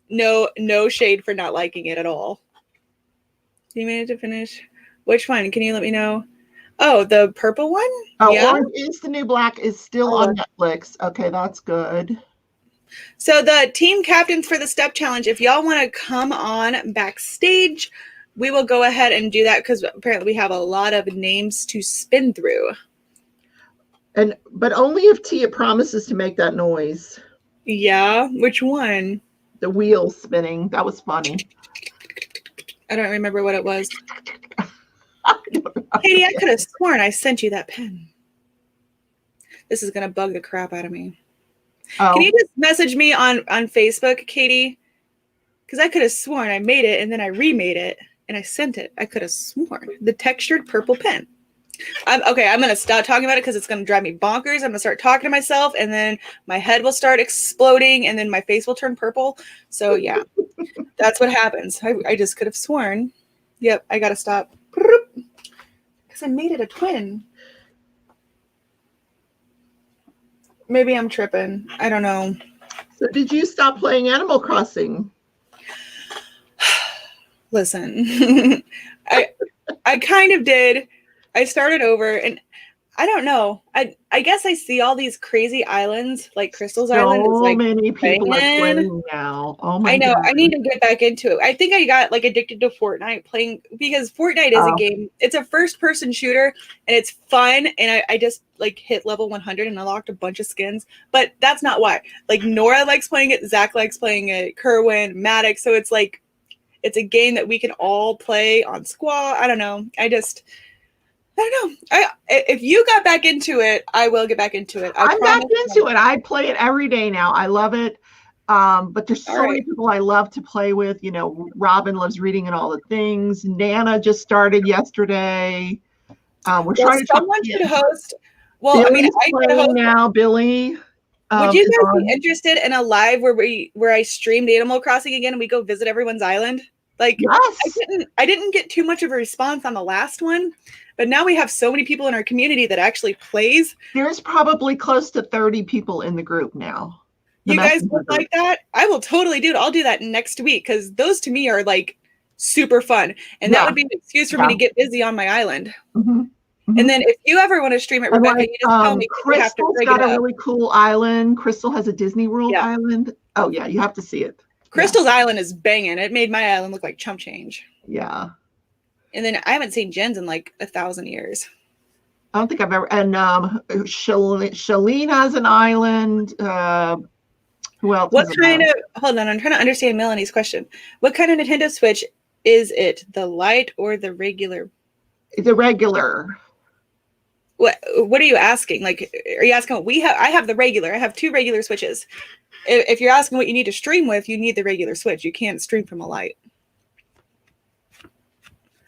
no shade for not liking it at all. You made it to finish. Which one? Can you let me know? Oh, the purple one? Oh, yeah. Orange is the New Black is still on Netflix. Okay, that's good. So the team captains for the step challenge, if y'all want to come on backstage, we will go ahead and do that because apparently we have a lot of names to spin through. But only if Tia promises to make that noise. Yeah, which one? The wheel spinning. That was funny. I don't remember what it was. Katie, I could have sworn I sent you that pen. This is gonna bug the crap out of me. Can you just message me on Facebook, Katie? Because I could have sworn I made it and then I remade it. And I sent it. I could have sworn. The textured purple pen. I'm going to stop talking about it because it's going to drive me bonkers. I'm going to start talking to myself and then my head will start exploding and then my face will turn purple. So, yeah, that's what happens. I just could have sworn. Yep, I got to stop. Because I made it a twin. Maybe I'm tripping. I don't know. So did you stop playing Animal Crossing? Listen, I kind of did. I started over and I don't know. I guess I see all these crazy islands like Crystal's Island. So like many people are playing now. Oh my I know. God. I need to get back into it. I think I got like addicted to Fortnite playing because Fortnite is a game. It's a first-person shooter and it's fun. And I just like hit level 100 and unlocked a bunch of skins. But that's not why. Like Nora likes playing it. Zach likes playing it. Kerwin, Maddox. So it's like it's a game that we can all play on Squaw. I don't know. I don't know. If you got back into it, I will get back into it. I'm back into it. I play it every day now. I love it. But there's so many people I love to play with. You know, Robin loves reading and all the things. Nana just started yesterday. We're trying to someone should host. Well, Billy's I mean, I could host now. Billy. Would you guys be interested in a live where I streamed Animal Crossing again and we go visit everyone's island? Like, yes. I didn't get too much of a response on the last one, but now we have so many people in our community that actually plays. There's probably close to 30 people in the group now. You guys would like that? I will totally do it. I'll do that next week because those to me are like super fun. And that would be an excuse for me to get busy on my island. Mm-hmm. Mm-hmm. And then if you ever want to stream it, Rebecca, you just tell me. Crystal's got a really cool island. Crystal has a Disney World island. Oh, yeah, you have to see it. Crystal's island is banging. It made my island look like chump change. Yeah. And then I haven't seen Jen's in like 1,000 years. I don't think I've ever. And Shalene has an island. Who else? What kind of? Hold on, I'm trying to understand Melanie's question. What kind of Nintendo Switch is it? The Lite or the regular? The regular. What are you asking? Like, are you asking what we have? I have the regular. I have 2 regular Switches. If you're asking what you need to stream with, you need the regular Switch. You can't stream from a Lite.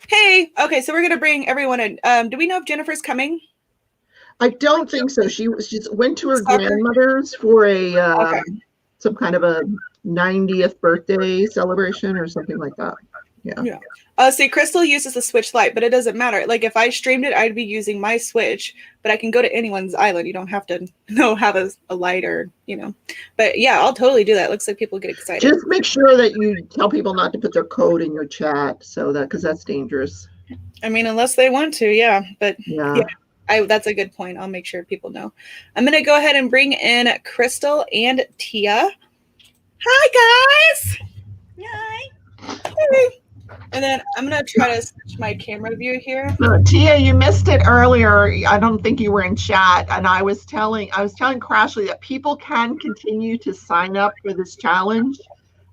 Hey, okay, so we're gonna bring everyone in. Do we know if Jennifer's coming? I don't think so. She went to her grandmother's for a some kind of a 90th birthday celebration or something like that. Yeah. See, Crystal uses the Switch Lite, but it doesn't matter. Like if I streamed it, I'd be using my Switch, but I can go to anyone's island. You don't have to have a light or, But yeah, I'll totally do that. Looks like people get excited. Just make sure that you tell people not to put their code in your chat, because that's dangerous. I mean, unless they want to, yeah. But yeah, that's a good point. I'll make sure people know. I'm gonna go ahead and bring in Crystal and Tia. Hi guys. Hi. Hey. And then I'm going to try to switch my camera view here. Tia, you missed it earlier. I don't think you were in chat. And I was telling Crashley that people can continue to sign up for this challenge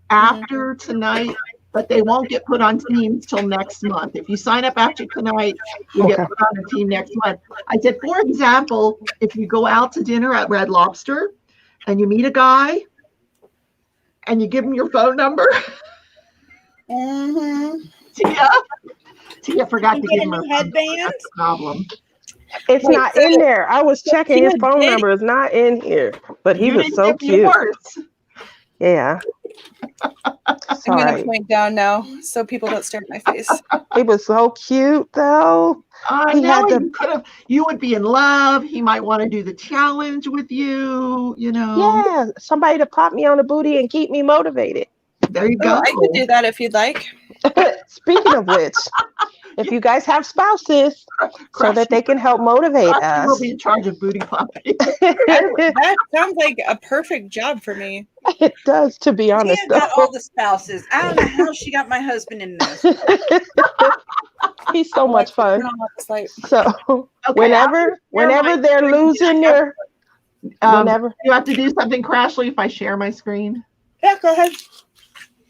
after tonight, but they won't get put on teams till next month. If you sign up after tonight, you get put on a team next month. I said, for example, if you go out to dinner at Red Lobster and you meet a guy and you give him your phone number. Tia forgot to give him her headband. That's the problem. It's not in there. I was checking. His phone number is not in here, but he was so cute. Yeah. I'm going to point down now so people don't stare at my face. He was so cute, though. You would be in love. He might want to do the challenge with you, Yeah, somebody to pop me on the booty and keep me motivated. There you go. I could do that if you'd like. Speaking of which, if you guys have spouses, so that they can help motivate us. We'll be in charge of booty popping. That sounds like a perfect job for me. It does, to be honest. Tia got all the spouses. I don't know how she got my husband in this. He's so much fun. So whenever they're losing their, whenever you have to do something, Crashley, if I share my screen. Yeah, go ahead.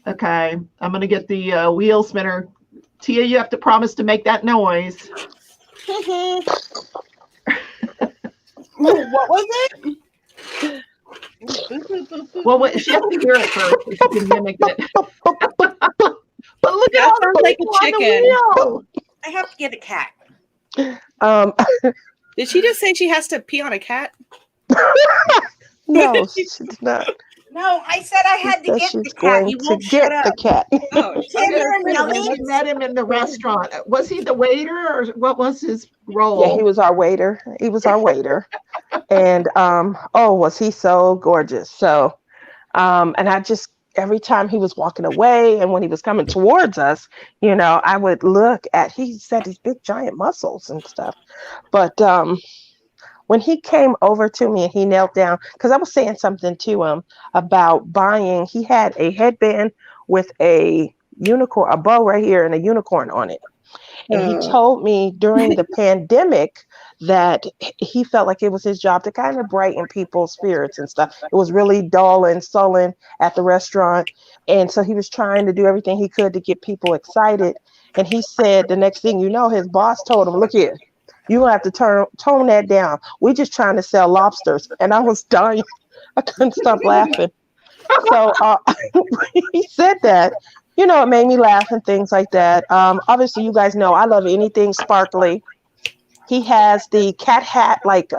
Okay, I'm gonna get the wheel spinner. Tia, you have to promise to make that noise. What was it? Well, she has to hear it first. She can mimic it. But look at all sounds like a chicken. I have to get a cat. Did she just say she has to pee on a cat? No, she did not. No, I said I had to get the cat. You won't shut up. The cat. Oh, we met him in the restaurant. Was he the waiter, or what was his role? Yeah, he was our waiter. And was he so gorgeous? So, and I just, every time he was walking away and when he was coming towards us, I would look at, he said these big giant muscles and stuff. But when he came over to me and he knelt down, because I was saying something to him about buying, he had a headband with a unicorn, a bow right here and a unicorn on it. And he told me during the pandemic that he felt like it was his job to kind of brighten people's spirits and stuff. It was really dull and sullen at the restaurant. And so he was trying to do everything he could to get people excited. And he said the next thing you know, his boss told him, look here, you have to tone that down. We're just trying to sell lobsters. And I was dying. I couldn't stop laughing. So he said that. It made me laugh and things like that. Obviously, you guys know I love anything sparkly. He has the cat hat like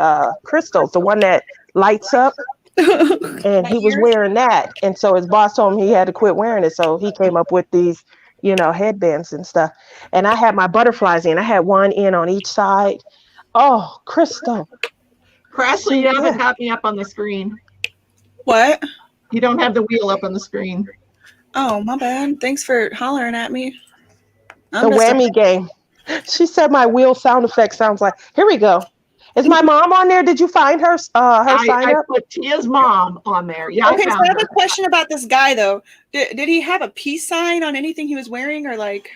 Crystal, the one that lights up. And he was wearing that. And so his boss told him he had to quit wearing it. So he came up with these, headbands and stuff. And I had my butterflies in. I had one in on each side. Oh, Crystal. Crashley, you haven't got me up on the screen. What? You don't have the wheel up on the screen. Oh, my bad. Thanks for hollering at me. The whammy game. She said my wheel sound effect sounds like, here we go. Is my mom on there? Did you find her sign up? I put Tia's mom on there. Yeah. Okay, so I have a question about this guy, though. Did he have a peace sign on anything he was wearing or, like,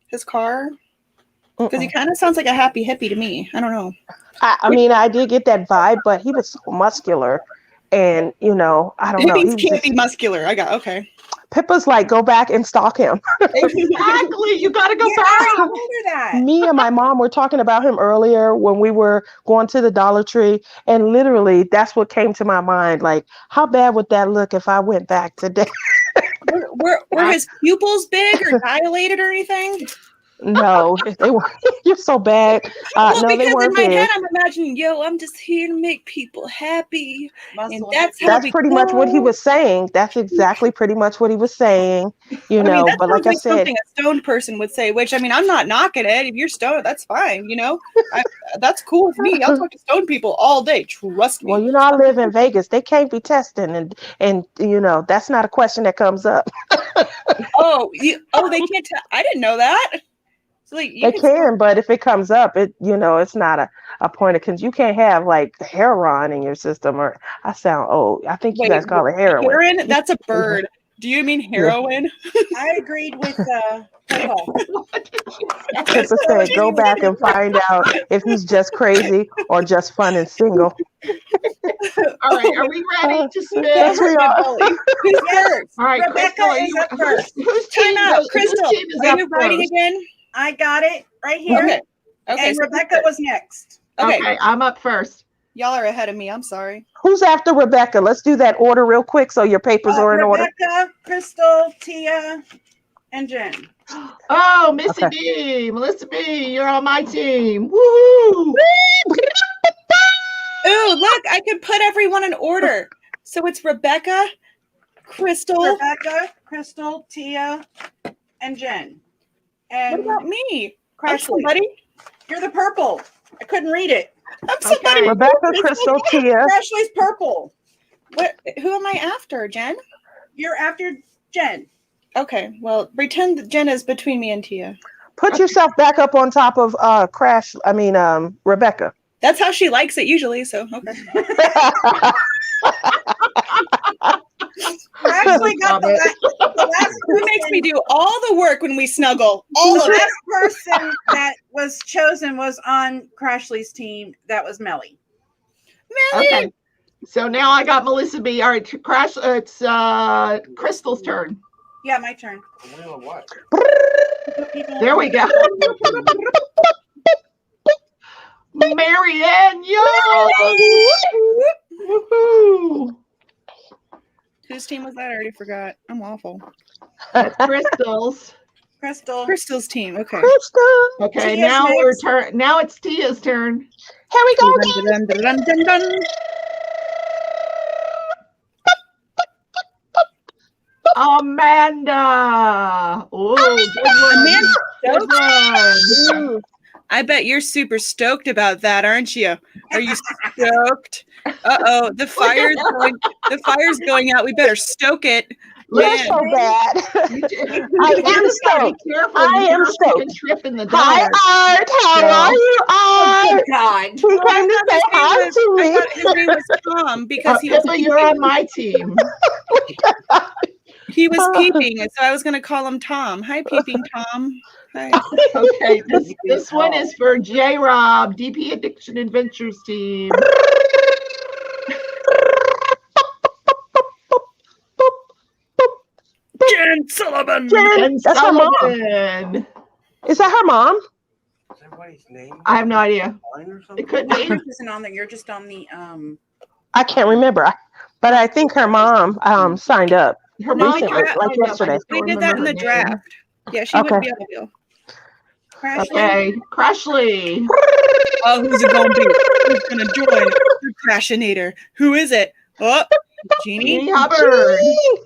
his car? Because he kind of sounds like a happy hippie to me. I don't know. I mean, I did get that vibe, but he was so muscular. And, I don't know. Hippies can't be muscular. Okay. Pippa's like, go back and stalk him. Exactly. You got to go back. I told her that. Me and my mom were talking about him earlier when we were going to the Dollar Tree. And literally, that's what came to my mind. Like, how bad would that look if I went back today? Were his pupils big or dilated or anything? No, they were. You're so bad. Well, No, they because in weren't my big. head, I'm imagining, yo, I'm just here to make people happy, and Muscle that's how That's we pretty much what he go. was saying. That's exactly pretty much what he was saying. You I mean, know, that but sounds like I like said, something a stoned person would say. Which I mean, I'm not knocking it. If you're stoned, that's fine. You know, that's cool with me. I'll talk to stoned people all day. Trust well, me. you know, I live in Vegas. They can't be testing, and you know, that's not a question that comes up. Oh, they can't tell. I didn't know that. So like, you They can. can, but if it comes up, it's not a point of because you can't have like heroin in your system. Or I sound old. I think you Wait, guys call it heroin. heroin? That's a bird. Do you mean heroin? I agreed with Pippa. Pippa said, "Go back and find out if he's just crazy or just fun and single." All right, are we ready to spin? Yes, we are. Who's first? All right, Rebecca Crystal, is up first. whose Time team out, goes, Crystal. whose team is Are up you writing first? again? I got it right here. Okay. Okay. And so Rebecca was next. Okay. Okay, I'm up first. Y'all are ahead of me. I'm sorry. Who's after Rebecca? Let's do that order real quick so your papers are in order. Rebecca, Crystal, Tia, and Jen. Oh, Missy Okay. B, Melissa B, you're on my team. Woohoo! Ooh, look, I can put everyone in order. So it's Rebecca, Crystal. Rebecca, Crystal, Tia, and Jen. What And about me? I'm Crashley. somebody. You're the purple. I couldn't read it. I'm somebody. Okay. Rebecca, Crystal, Tia. Crashley's purple. What? Who am I after, Jen? You're after Jen. Okay, well, pretend that Jen is between me and Tia. Put yourself back up on top of Rebecca. That's how she likes it usually, so okay. Crashley got the last Who makes me do all the work when we snuggle? The All of it. last person that was chosen was on Crashley's team. That was Melly. Millie! Okay, so now I got Melissa B. All right, it's Crystal's turn. Yeah, my turn. There we go. Marianne Young. Woohoo! Whose team was that? I already forgot. I'm awful. That's Crystal's. Crystal's team. Okay. Crystal. Okay, Tia's now next. now it's Tia's turn. Here we go. Dun, dun, dun, dun, dun, dun. Amanda. Oh, good one. Good one. I bet you're super stoked about that, aren't you? Are you stoked? Uh-oh, the fire's going out. We better stoke it. You're Man. so bad. I am stoked. I am stoked. Trip in the Hi, dark. Art. How are you, Art? God. He came to say hi to I me. thought his name was Tom because he was Pippa, you're on my team. peeping, and so I was going to call him Tom. Hi, peeping Tom. Hi. Okay, this one is for J. Rob, DP Addiction Adventures team. Jen Sullivan. And That's her mom. Sullivan. Is that her mom? Is everybody's name I have no idea. line or something? It could be. Yours isn't on there. You're just on the I can't remember, but I think her mom signed up Her mom recently, got like signed up. yesterday. I just We don't did that in remember the her name. draft. Yeah, she wouldn't be able to go. Crashley. Okay, Crashley. Oh, who's it going to be? Who's going to join the Crashinator? Who is it? Oh, Jeannie. Jeannie Hubbard.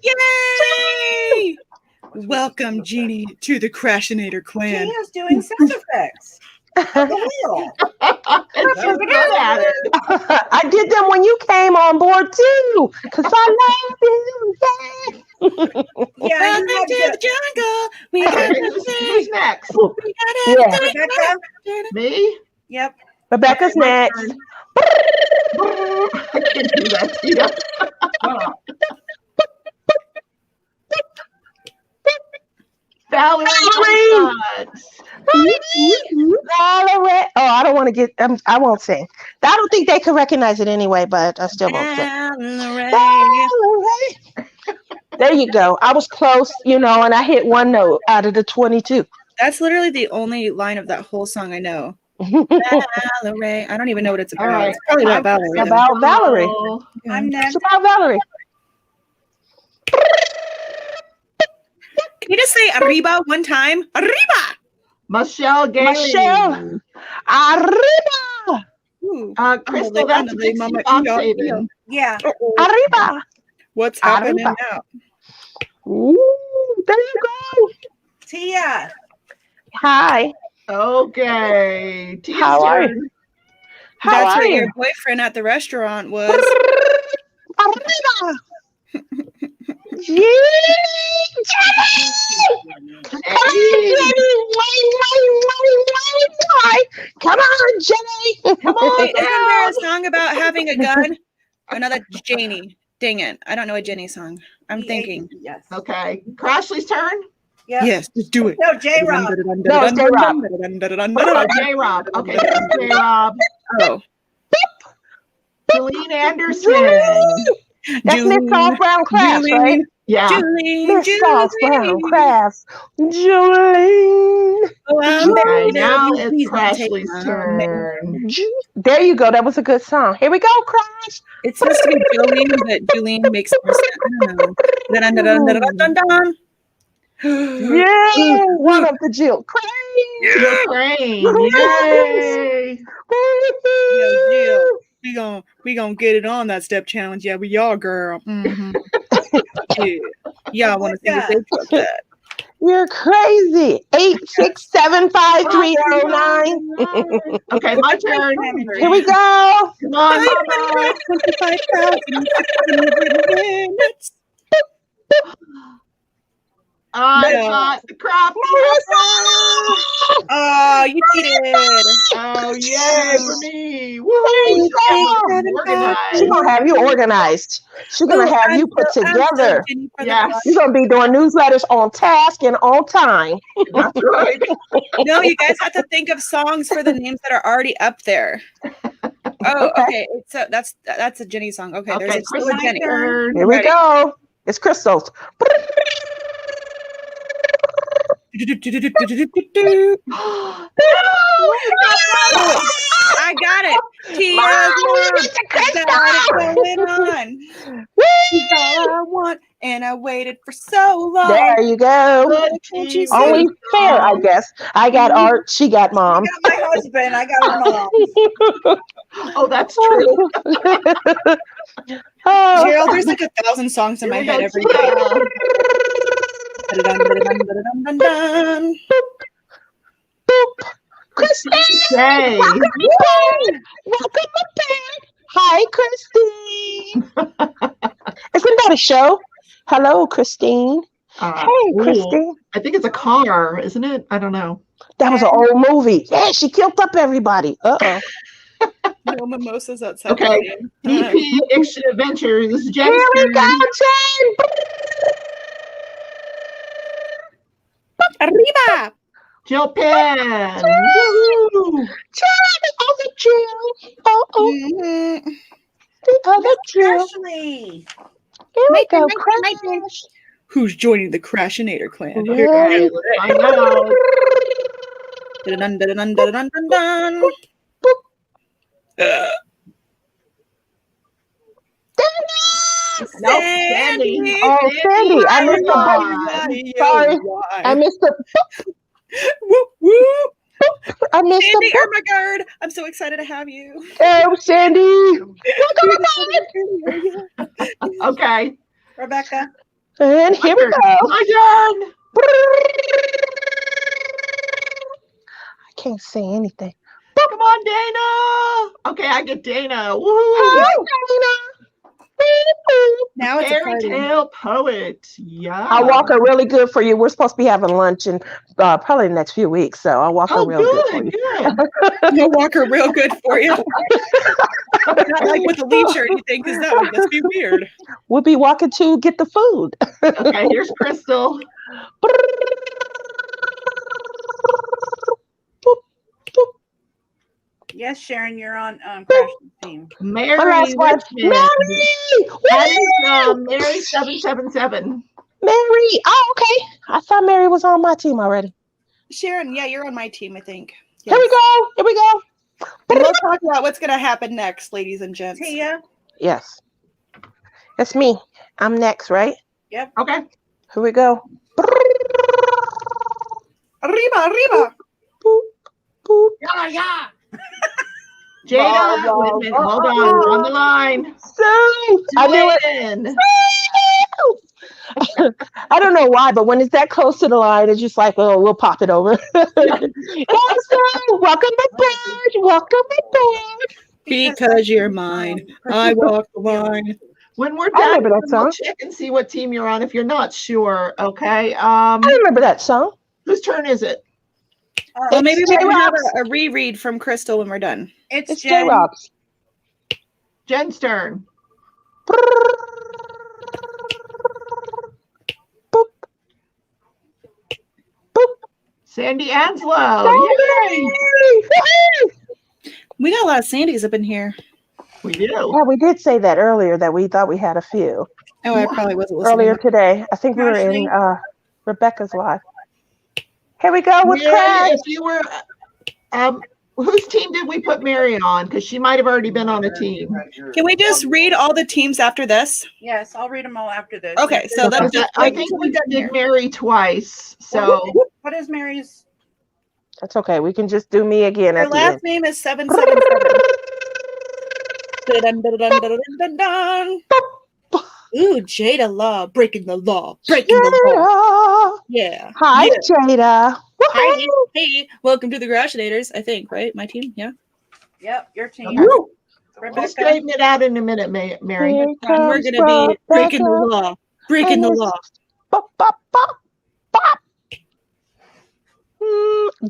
Yay! Welcome, Jeannie, to the Crashinator clan. Tia's doing sound effects. And she's good at it. I did them when you came on board too, because I love you. Yeah, Welcome you to had the jungle. We got Okay, to who's next? We Yeah. got Rebecca. Me? Yep. Rebecca's Okay, my next. turn. I can't do that, Tia. Valerie. Valerie. Oh, I don't want to get. I won't sing. I don't think they could recognize it anyway, but I still won't sing. Valerie. There you go. I was close, and I hit one note out of the 22. That's literally the only line of that whole song I know. Valerie. I don't even know what it's about. All right. It's probably about Valerie. It's though. about Valerie. Yeah. I'm next. It's about Valerie. Can you just say arriba one time? Arriba! Michelle Gailey. Michelle. Arriba. Ooh. Crystal, that's Andale, Dixie mama, Foxhaven. Yeah. Uh-oh. Arriba. What's happening Arriba. now? Ooh, there you go. Tia. Hi. Okay. Tia's How are you? turn. How That's are what you? your boyfriend at the restaurant was. Arriba. Yeah. Come on, Jenny. Come on, Wait, isn't there a girl. song about having a gun? Oh, no, that's Janie. Dang it. I don't know a Jenny song. I'm thinking. Yes. Okay. Crashley's turn. Yep. Yes, just do it. No, J-Rob. No, it's J-Rob. J-Rob. Okay, this is J-Rob. Oh. Jolene Anderson. That's Miss Soft Brown Crafts, right? Yeah. Miss Soft Brown Crafts. Jolene. Oh, I'm Okay, begging now of you, it's please don't take Crashley's my turn. There you go. That was a good song. Here we go, Crash. It's supposed to be Jolene, but Jolene makes more sense. I don't know. Yeah, one of the Jill. Crane. Jill Crane. Yay. Yo, Jill, we gonna get it on that step challenge. Yeah, we are, girl. Mm-hmm. Yeah, y'all want to see what they took that? You're crazy. 8675309. Okay, my turn. Here we go. Come on, Mama. 25,600 minutes. I got the crap. Oh, you cheated. Oh, yay for me. Woo. She's gonna have you organized. She's gonna have you put together. Yes. You're gonna be doing newsletters on task and on time. That's right. No, you guys have to think of songs for the names that are already up there. Oh, okay. So that's a Jenny song. Okay, Okay, there's still a Jenny. turn. Here we go. It's Crystal's. I got it. Tia's got it going on. She's all I want, and I waited for so long. There you go. Can't you see? Only fair, I guess. I got Art. She got Mom. I got my husband. I got her mom. Oh, that's true. Oh. Gerald, there's like 1,000 songs in my head every day. Dun-dun-dun-dun-dun-dun. Christine! Yay. Welcome back. Hi, Christine. Isn't that a show? Hello, Christine. Hey, ooh. Christine. I think it's a car, isn't it? I don't know. That was an old movie. Yeah, she killed up everybody. Uh-oh. No mimosas outside. Okay. DP Action Adventures. This is Jen's Here we turn. go, Jen. Arriba! Jill Penn. Woohoo. The other Jill. Uh-oh. Mm-hmm. The other Jill. Ashley. Here we go, my Crash. Who's joining the Crashinator clan? Yeah. Okay, let's find out. Dun-dun-dun-dun-dun-dun-dun. Nope, Sandy. Oh, Sandy. I missed the Sorry. I missed the Whoop, whoop. I missed Sandy the Ermagerd, I'm so excited to have you. Oh, Sandy. Okay. Rebecca. And here we go. My turn. I can't say anything. Come on, Dana. Okay, I get Dana. Woohoo. Hi, Dana. Now it's a Fairy party. tale poet. Yeah. I'll walk her really good for you. We're supposed to be having lunch in probably the next few weeks, so I'll walk her Oh, real good for good, you. good. You'll walk her real good for you. Not like with a leash or anything, because that would just be weird. We'll be walking to get the food. Okay, here's Crystal. Yes, Sharon, you're on Crash's team. Mary My last one. Richmond. Mary! That is Mary 777. Mary! Oh, okay. I thought Mary was on my team already. Sharon, yeah, you're on my team, I think. Here we go. Here we go. And we'll talk about what's going to happen next, ladies and gents. Tia. Yes. That's me. I'm next, right? Okay. Here we go. Arriba, arriba. boop. Yeah. Jada, wait a minute. Hold on. We're on the line. So I knew it. Win. I don't know why, but when it's that close to the line, it's just like, oh, we'll pop it over. Welcome aboard. Welcome aboard. Because you're mine. I walk the line. When we're I done, remember that we'll song. check and see what team you're on if you're not sure. Okay. I remember that song. Whose turn is it? Well, maybe we can have J-Rob's. a reread from Crystal when we're done. It's Jen. J-Rob's. Jen's turn. Boop. Boop. Sandy Anslow. Yay! We got a lot of Sandys up in here. We do. Yeah, we did say that earlier that we thought we had a few Oh, I probably wasn't listening. earlier today. I think we were in Rebecca's live. Here we go with Mary, Crash. if you were, whose team did we put Mary on? Because she might have already been on a team. Can we just read all the teams after this? Yes, I'll read them all after this. Okay, so let's just. I think we did Mary twice. So What is Mary's? That's okay. We can just do me again Her at the last end. name is 777. Dun-dun-dun-dun-dun-dun. Ooh, Jada Law, breaking the law, breaking the law. Jada. Yeah. Hi, Yeah. Jada. Hi, hey, welcome to the Crashley, I think, right? My team, yeah. Yep, your team. okay. We'll Rebecca. straighten it out in a minute, Mary. Here And we're comes gonna be breaking the Rebecca. law, breaking the And law. Bop, bop, bop, bop.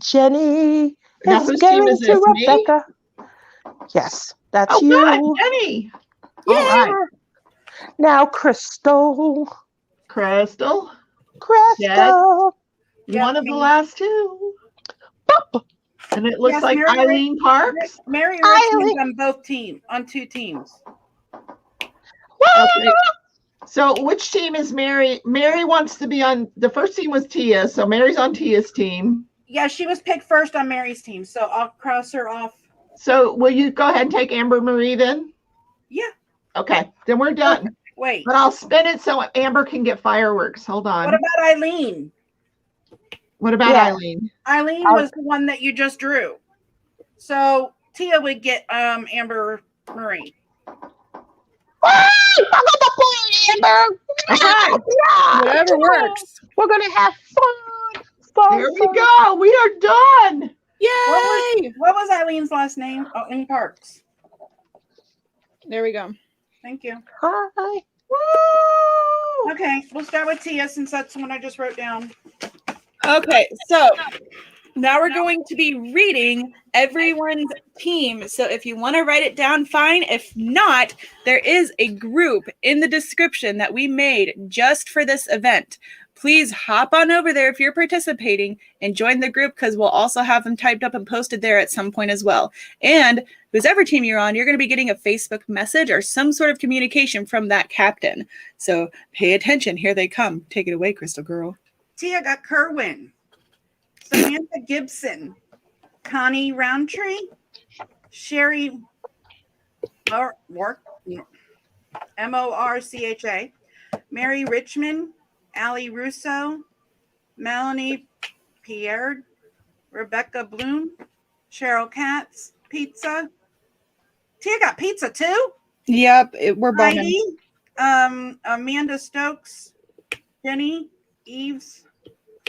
Jenny Now, is whose team going is to this? Me? Rebecca. Yes, that's Oh, you. good, Jenny. All right, Now, Crystal. Crystal. Crystal. Yep, One of the me. last two. Bop. And it looks Yes, like Mary Eileen Parks. Mary Eileen. Richmond's on both teams, on two teams. Okay. So which team is Mary? Mary wants to be on, the first team was Tia, so Mary's on Tia's team. Yeah, she was picked first on Mary's team, so I'll cross her off. So will you go ahead and take Amber Marie then? Yeah. Okay, then we're done. Wait, But I'll spin it so Amber can get fireworks. Hold on. what about Eileen? What about Yeah. Eileen? Eileen was the one that you just drew. So Tia would get Amber Marie. I got the point, Amber. Okay, Yeah. Whatever works. We're gonna have fun. Fun, there we fun. go. We are done. Yay! What was Eileen's last name? Eileen Parks. There we go. Thank you. Hi. Woo! Okay, we'll start with Tia since that's the one I just wrote down. Okay, so now we're going to be reading everyone's team. So if you want to write it down, fine. If not, there is a group in the description that we made just for this event. Please hop on over there if you're participating and join the group because we'll also have them typed up and posted there at some point as well. And whoever team you're on, you're going to be getting a Facebook message or some sort of communication from that captain. So pay attention. Here they come. Take it away, Crystal Girl. Tia got Kerwin, Samantha Gibson, Connie Roundtree, Sherry Morcha, Mary Richmond, Allie Russo, Melanie Pierre, Rebecca Bloom, Cheryl Katz, Pizza. Tia got pizza too. Yep, we're bombing. Heidi, Amanda Stokes, Jenny, Eves,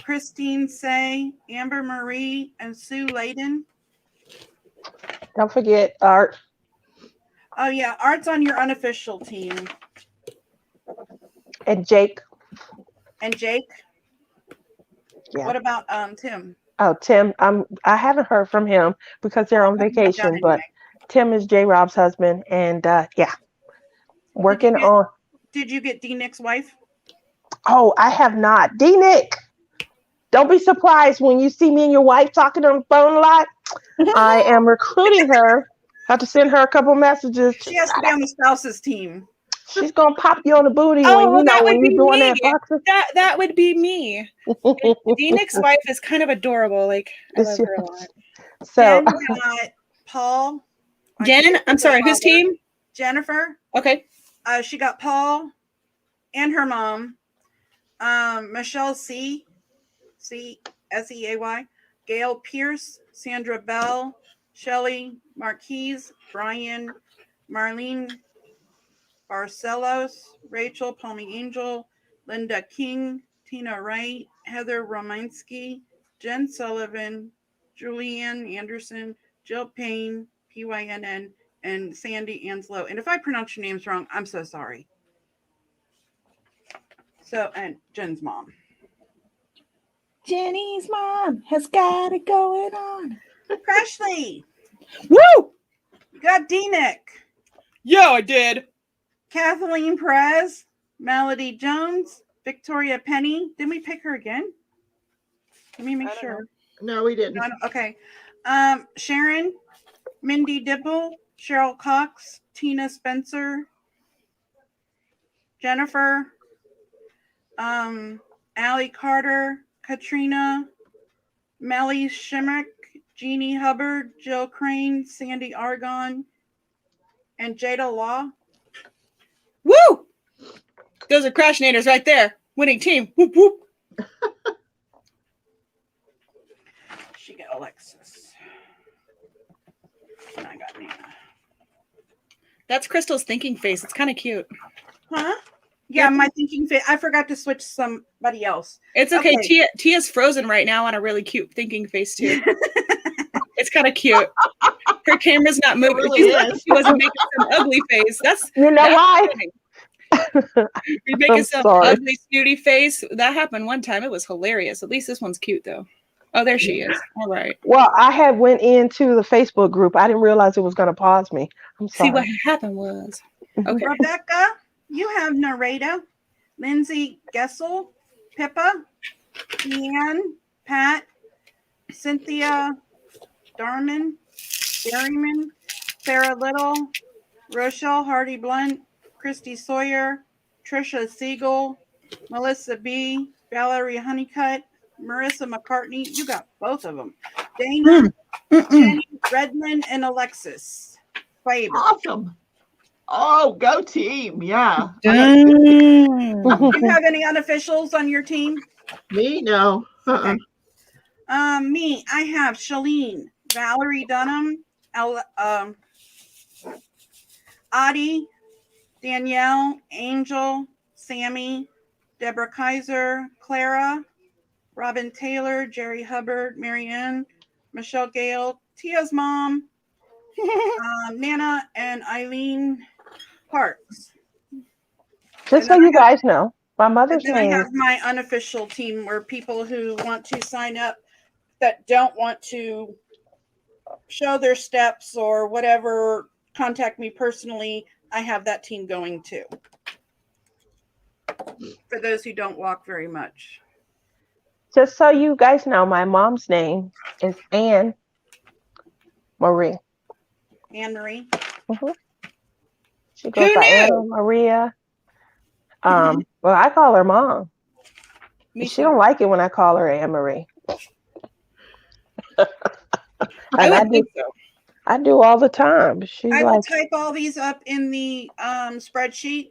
Christine Say, Amber Marie, and Sue Layden. Don't forget Art. Oh yeah, Art's on your unofficial team. And Jake. And Jake. Yeah. What about Tim? Oh, Tim. I haven't heard from him because they're on vacation, but Tim is J. Rob's husband, and yeah, working on. Did you get D Nick's wife? Oh, I have not. D Nick, don't be surprised when you see me and your wife talking on the phone a lot. I am recruiting her. Have to send her a couple messages. She has to be on the spouse's team. She's gonna pop you on the booty Oh, when that would when be you're doing me. that boxing. That would be me. D Nick's wife is kind of adorable. Like I love her a lot. So Jen got Paul. Jen, I'm sorry, whose team? Jennifer. Okay. She got Paul and her mom. Michelle Seay, Seay, Gail Pierce, Sandra Bell, Shelley Marquise, Brian, Marlene Barcelos, Rachel Palmy Angel, Linda King, Tina Wright, Heather Romansky, Jen Sullivan, Julianne Anderson, Jill Payne, PYNN, and Sandy Anslow. And if I pronounce your names wrong, I'm so sorry. So, and Jen's mom. Jenny's mom has got it going on. Crashley, Woo! you got D-Nick, Yo, I did. Kathleen Perez, Melody Jones, Victoria Penny. Didn't we pick her again? Let me make sure. No, we didn't. Okay. Sharon, Mindy Dibble, Cheryl Cox, Tina Spencer, Jennifer, Allie Carter, Katrina, Melly Shimmick, Jeannie Hubbard, Jill Crane, Sandy Argon, and Jada Law. Woo! Those are Crashnators right there. Winning team. Whoop, whoop. She got Alexis. And I got Nina. That's Crystal's thinking face. It's kind of cute. Huh? Yeah, my thinking face. I forgot to switch somebody else. It's okay. Okay. Tia's frozen right now on a really cute thinking face too. It's kind of cute. Her camera's not moving. really She's like, is. she wasn't making some ugly face. That's You know why? You're making I'm some sorry. ugly snooty face. That happened one time. It was hilarious. At least this one's cute though. Oh, there she is. All right. Well, I had went into the Facebook group. I didn't realize it was going to pause me. I'm sorry. See what happened was. Okay. Rebecca, you have Nareda, Lindsay Gessel, Pippa, Deanne, Pat, Cynthia Darman, Berryman, Sarah Little, Rochelle Hardy Blunt, Christy Sawyer, Trisha Siegel, Melissa B, Valerie Honeycutt, Marissa McCartney. You got both of them. Dana, Jenny Redmond, and Alexis Faber. Awesome. Oh, go team. Yeah. Do you have any unofficials on your team? Me? No. Uh-uh. Me, I have Shalene, Valerie Dunham, Audie, Danielle, Angel, Sammy, Deborah Kaiser, Clara, Robin Taylor, Jerry Hubbard, Marianne, Michelle Gale, Tia's mom, Nana, and Eileen Parks. Just so you guys know, my mother's And then I name. have my unofficial team where people who want to sign up that don't want to show their steps or whatever, contact me personally. I have that team going too. For those who don't walk very much. Just so you guys know, my mom's name is Anne Marie. Anne Marie. She goes Who by knew? Anna Maria. Well, I call her mom. Me She too. don't like it when I call her Anne Marie. I And would think so. I do all the time. She's I will like, type all these up in the spreadsheet,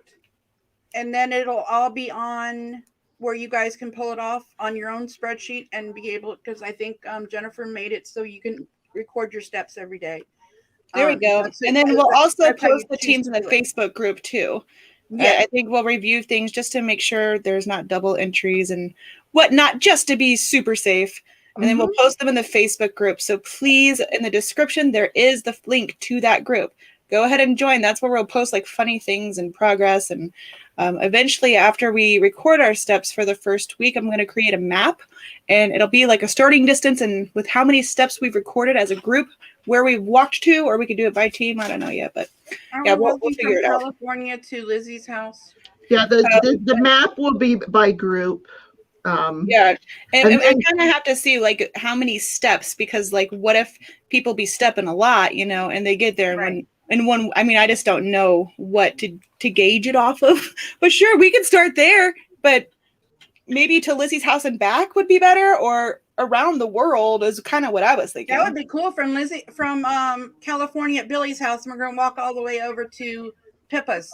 and then it'll all be on where you guys can pull it off on your own spreadsheet and be able, because I think Jennifer made it so you can record your steps every day. There we go. That's- And then we'll also that's how you post the choose teams to in the do it. Facebook group too. Yeah. I think we'll review things just to make sure there's not double entries and whatnot, just to be super safe. And then we'll post them in the Facebook group. So please, in the description, there is the link to that group. Go ahead and join. That's where we'll post like funny things and progress. And eventually, after we record our steps for the first week, I'm going to create a map, and it'll be like a starting distance and with how many steps we've recorded as a group, where we've walked to, or we could do it by team. I don't know yet, but yeah, we'll figure it out. California to Lizzie's house. Yeah, the map will be by group. Yeah, and I and- kind of have to see like how many steps, because like what if people be stepping a lot, you know, and they get there Right. and one. I mean, I just don't know what to gauge it off of. But sure, we could start there, but maybe to Lizzie's house and back would be better, or around the world is kind of what I was thinking. That would be cool from California at Billy's house. And we're going to walk all the way over to Pippa's.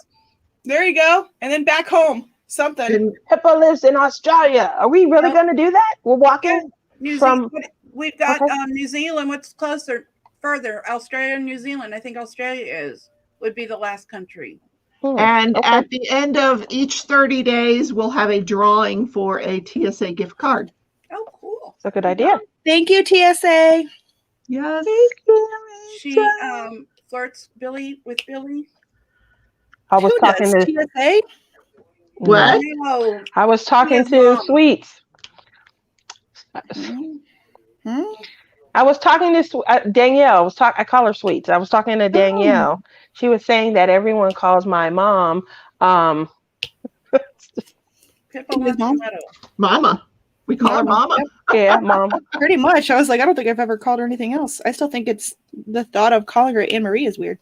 There you go, and then back home. Something. and Pippa lives in Australia. Are we really going to do that? We're walking New from. Zealand. We've got Okay. New Zealand. What's closer, further? Australia and New Zealand. I think Australia would be the last country. And Okay. at the end of each 30 days, we'll have a drawing for a TSA gift card. Oh, cool. It's a good idea. Thank you, TSA. Yes. She flirts with Billy. I was Who talking does? to TSA? What? No. I was talking His to mom. Sweets. Hmm? I was talking to Danielle. I call her Sweets. I was talking to Danielle. She was saying that everyone calls my mom. Pippa wants Mom? Meadow. Mama. We call her Mama. Yep, Yeah, mom. pretty much. I was like, I don't think I've ever called her anything else. I still think it's the thought of calling her Anne Marie is weird.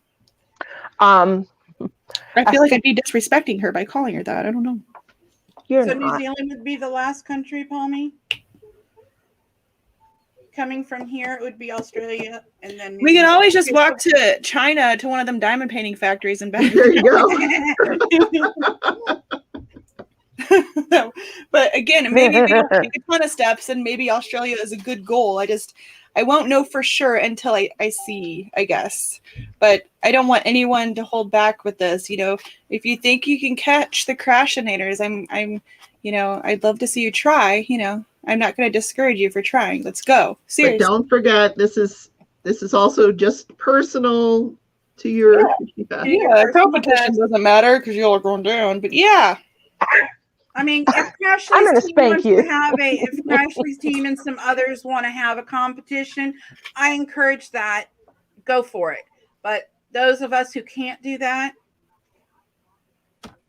Um, I feel like I'd be disrespecting her by calling her that. I don't know. you're So New not. Zealand would be the last country, Palmy. Coming from here, it would be Australia, and then New We can Zealand. always just walk to China to one of them diamond painting factories and back. There you go. But again, maybe we don't take a ton of steps, and maybe Australia is a good goal. I won't know for sure until I see, I guess. But I don't want anyone to hold back with this. You know, if you think you can catch the Crashinators, I'm, I'd love to see you try. You know, I'm not going to discourage you for trying. Let's go. But Seriously. don't forget, this is also just personal to your. Yeah, competition doesn't matter because y'all are going down. But yeah. I mean, if I'm gonna Crashley's team spank wants you. to have if Crashley's team and some others want to have a competition, I encourage that. Go for it. But those of us who can't do that,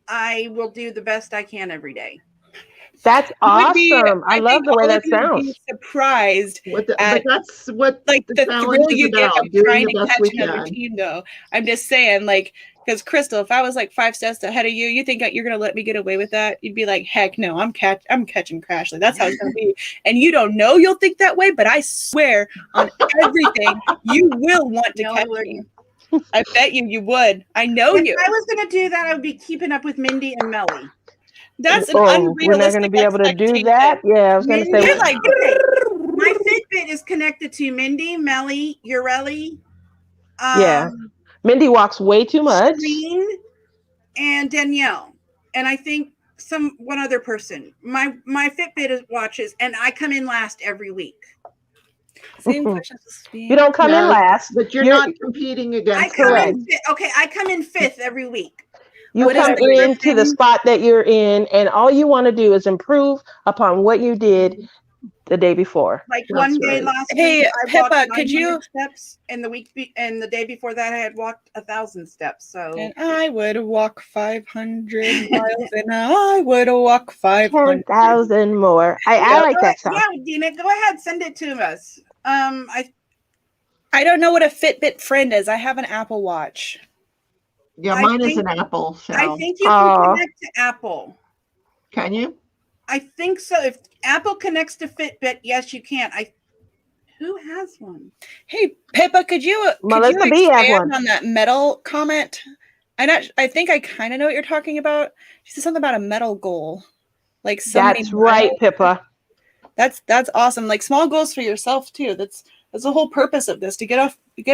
I will do the best I can every day. That's awesome. I love think the way all that of you would be sounds. surprised But at that's what like the challenge thrill is you get about, of doing trying the to best catch we another can. team, though. I'm just saying, like, because Crystal, if I was like 5 steps ahead of you, you think that you're gonna let me get away with that? You'd be like, heck no, I'm catching Crashley. That's how it's gonna be. And you don't know you'll think that way, but I swear on everything, you will want to No, I catch me. wouldn't. I bet you would. I know If you. I was going to do that, I would be keeping up with Mindy and Melly. That's an We're not unrealistic going to be able to do expectation. that. Yeah, I was going to Mindy, say. You're like, okay, my Fitbit is connected to Mindy, Melly, Urelli, Yeah. Mindy walks way too much. Shireen, and Danielle, and I think one other person. My Fitbit watches, and I come in last every week. same questions. You don't come in last. But you're not competing against. I come in fifth every week. You What is come it? into the spot that you're in, and all you want to do is improve upon what you did the day before. Like one day last week, I Pippa, walked could you 900 steps, and the day before that, I had walked 1,000 steps. So and I would walk 500 miles, and I would walk 500. 10,000 more. I like that song. Yeah, Dina, go ahead, send it to us. I don't know what a Fitbit friend is. I have an Apple Watch. Yeah, mine is an Apple. So. I think you can connect to Apple. Can you? I think so. If Apple connects to Fitbit, yes, you can. Who has one? Hey, Pippa, could you Melissa B has expand one. on that metal comment? I think I kind of know what you're talking about. She said something about a metal goal. Like That's right, Pippa. That's awesome. Like small goals for yourself too. That's the whole purpose of this, to get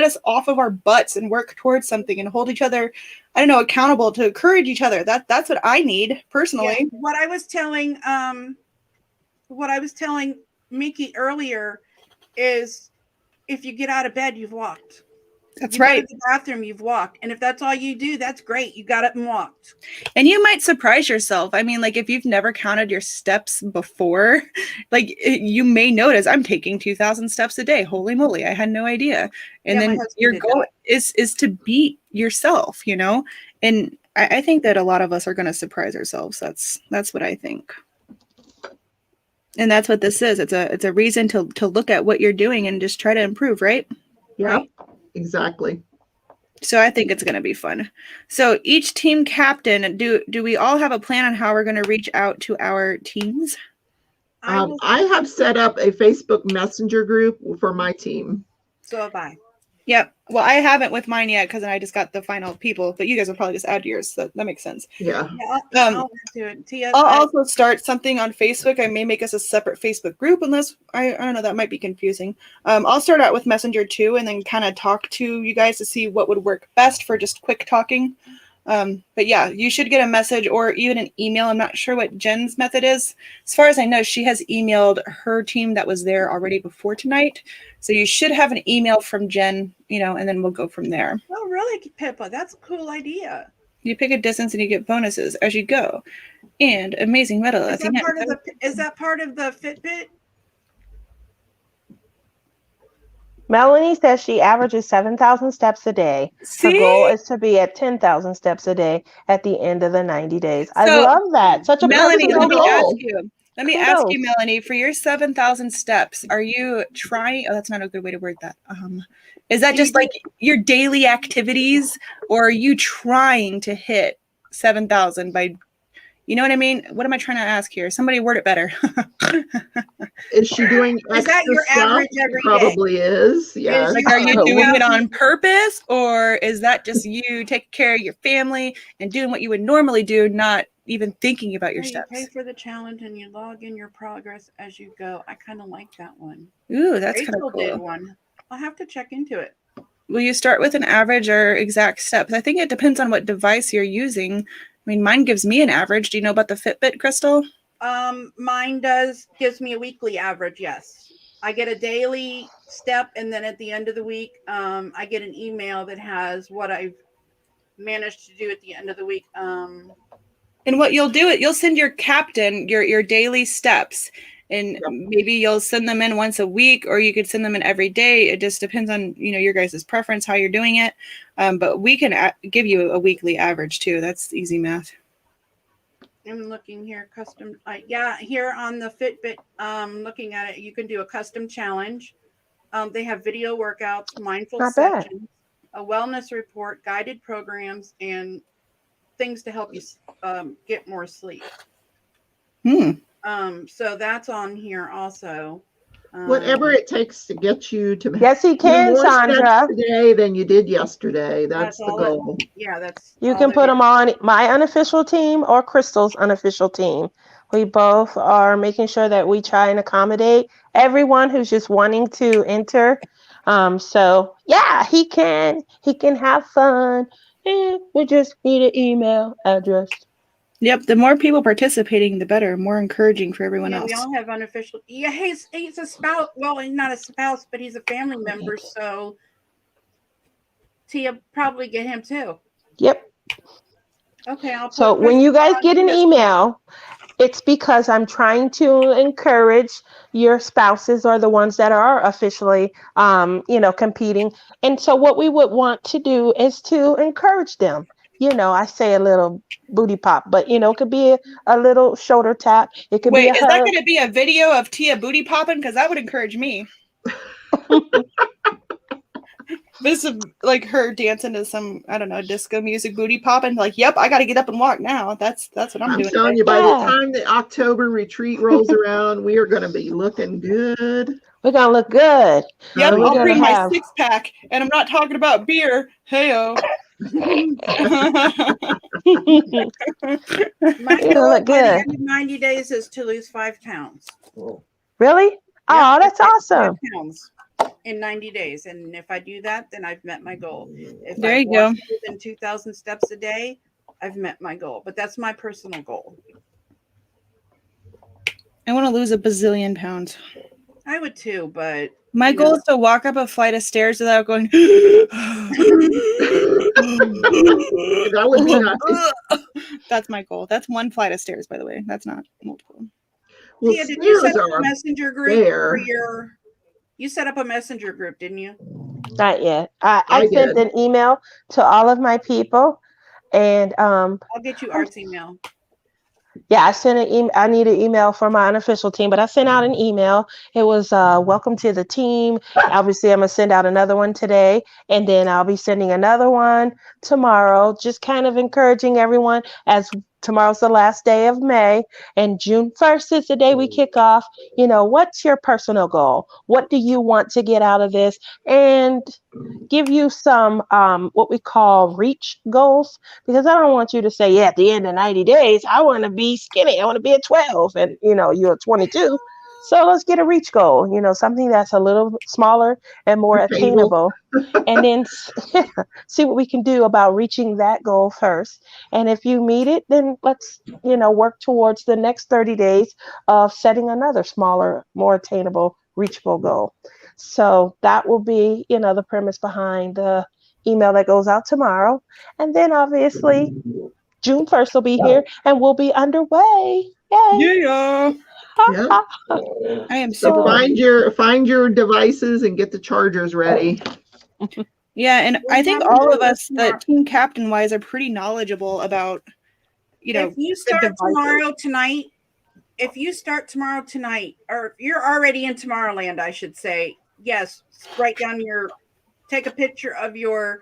us off of our butts and work towards something and hold each other, I don't know, accountable, to encourage each other. That's what I need personally. Yeah. What I was telling Mickey earlier is, if you get out of bed, you've walked. That's you right. Go to the bathroom, you've walked. And if that's all you do, that's great. You got up and walked. And you might surprise yourself. I mean, like, if you've never counted your steps before, like, you may notice, I'm taking 2,000 steps a day. Holy moly, I had no idea. And then your goal is to beat yourself, you know? And I think that a lot of us are going to surprise ourselves. That's what I think. And that's what this is. It's a reason to look at what you're doing and just try to improve, right? Yeah, right? Exactly. So I think it's going to be fun. So each team captain, do we all have a plan on how we're going to reach out to our teams? I have set up a Facebook Messenger group for my team. So have I. Yep. Well, I haven't with mine yet because I just got the final people, but you guys will probably just add yours. So that makes sense. Yeah. Yeah, I'll add to it. Tia, I'll also start something on Facebook. I may make us a separate Facebook group unless I don't know, that might be confusing. I'll start out with Messenger too and then kind of talk to you guys to see what would work best for just quick talking. But yeah, you should get a message or even an email. I'm not sure what Jen's method is. As far as I know, she has emailed her team that was there already before tonight. So you should have an email from Jen, and then we'll go from there. Oh, really, Pippa? That's a cool idea. You pick a distance and you get bonuses as you go. And amazing medal at the end. Is that part of the Fitbit? Melanie says she averages 7,000 steps a day. Her goal is to be at 10,000 steps a day at the end of the 90 days. I love that. Such a Melanie, personal goal. Let me ask you, Melanie, for your 7,000 steps, are you trying? Oh, that's not a good way to word that. Is that just like your daily activities, or are you trying to hit 7,000 by? You know what I mean? What am I trying to ask here? Somebody word it better. Is she doing extra Is that your stuff? average every Probably day? is. Yes. Like, are you doing it on purpose, or is that just you taking care of your family and doing what you would normally do, not even thinking about your steps? You pay for the challenge and you log in your progress as you go. I kind of like that one. Ooh, that's kind of Rachel cool. did one. I'll have to check into it. Will you start with an average or exact steps? I think it depends on what device you're using. I mean, mine gives me an average. Do you know about the Fitbit, Crystal? Mine gives me a weekly average. Yes, I get a daily step, and then at the end of the week, I get an email that has what I've managed to do at the end of the week. And what you'll do, you'll send your captain your daily steps, and maybe you'll send them in once a week, or you could send them in every day. It just depends on your guys' preference, how you're doing it. But we can give you a weekly average too. That's easy math. I'm looking here, custom. Here on the Fitbit, looking at it, you can do a custom challenge. They have video workouts, mindful sessions, a wellness report, guided programs, and things to help you get more sleep. So that's on here also. Whatever it takes to get you to yes, he can, more Sandra. steps today than you did yesterday. That's the goal. You can put them on my unofficial team or Crystal's unofficial team. We both are making sure that we try and accommodate everyone who's just wanting to enter. So yeah, he can have fun. We just need an email address. Yep, the more people participating, the better. More encouraging for everyone else. We all have unofficial. Yeah, he's a spouse. Well, he's not a spouse, but he's a family member. So Tia probably get him too. Yep. Okay. So when you guys get an email, it's because I'm trying to encourage your spouses or the ones that are officially, competing. And so what we would want to do is to encourage them. I say a little booty pop, but it could be a little shoulder tap. It could be a hug. Is that going to be a video of Tia booty popping? Because that would encourage me. This is like her dancing to some, I don't know, disco music, booty popping. Like, yep, I got to get up and walk now. That's what I'm doing. I'm telling you, by the time the October retreat rolls around, we are going to be looking good. We're going to look good. Yep, I'll bring my 6-pack, and I'm not talking about beer. Hey-o. My goal by the end of 90 days is to lose 5 pounds. Really? Oh, that's awesome. 5 pounds in 90 days. And if I do that, then I've met my goal. If there you go. Within 2,000 steps a day, I've met my goal. But that's my personal goal. I want to lose a bazillion pounds. I would too, but my goal is to walk up a flight of stairs without going. That would be nice. That's my goal. That's one flight of stairs, by the way. That's not multiple. Well, Tia, did you set up a messenger group for you set up a messenger group, didn't you? Not yet. I sent an email to all of my people, and I'll get you Art's email. Yeah, I sent an email. I need an email for my unofficial team, but I sent out an email. It was welcome to the team. Obviously, I'm going to send out another one today, and then I'll be sending another one tomorrow, just kind of encouraging everyone as tomorrow's the last day of May, and June 1st is the day we kick off. What's your personal goal? What do you want to get out of this? And give you some what we call reach goals, because I don't want you to say, yeah, at the end of 90 days, I want to be skinny. I want to be at 12, and you're 22. So let's get a reach goal, something that's a little smaller and more attainable. And then see what we can do about reaching that goal first. And if you meet it, then let's, work towards the next 30 days of setting another smaller, more attainable, reachable goal. So that will be, the premise behind the email that goes out tomorrow. And then obviously June 1st will be here and we'll be underway. Yay! Yeah. Yeah. I am So super find your devices and get the chargers ready. Yeah, and I think all of us, the team captain wise, are pretty knowledgeable about, if you start tomorrow tonight, or you're already in Tomorrowland, I should say, yes, write down take a picture of your,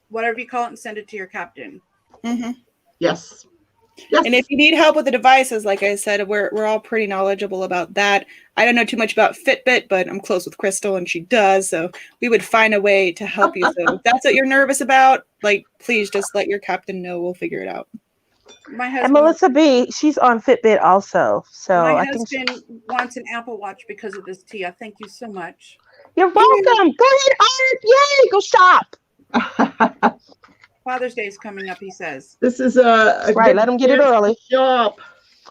whatever you call it, and send it to your captain. Mm-hmm. Yes. And if you need help with the devices, like I said, we're all pretty knowledgeable about that. I don't know too much about Fitbit, but I'm close with Crystal and she does. So we would find a way to help you. So if that's what you're nervous about, please just let your captain know. We'll figure it out. My husband, and Melissa B, she's on Fitbit also. So my I husband wants an Apple Watch because of this, Tia. Thank you so much. You're welcome. Go ahead, Art. Yay, go shop. Father's Day is coming up, he says. This is a right. Let them get it early. Shop.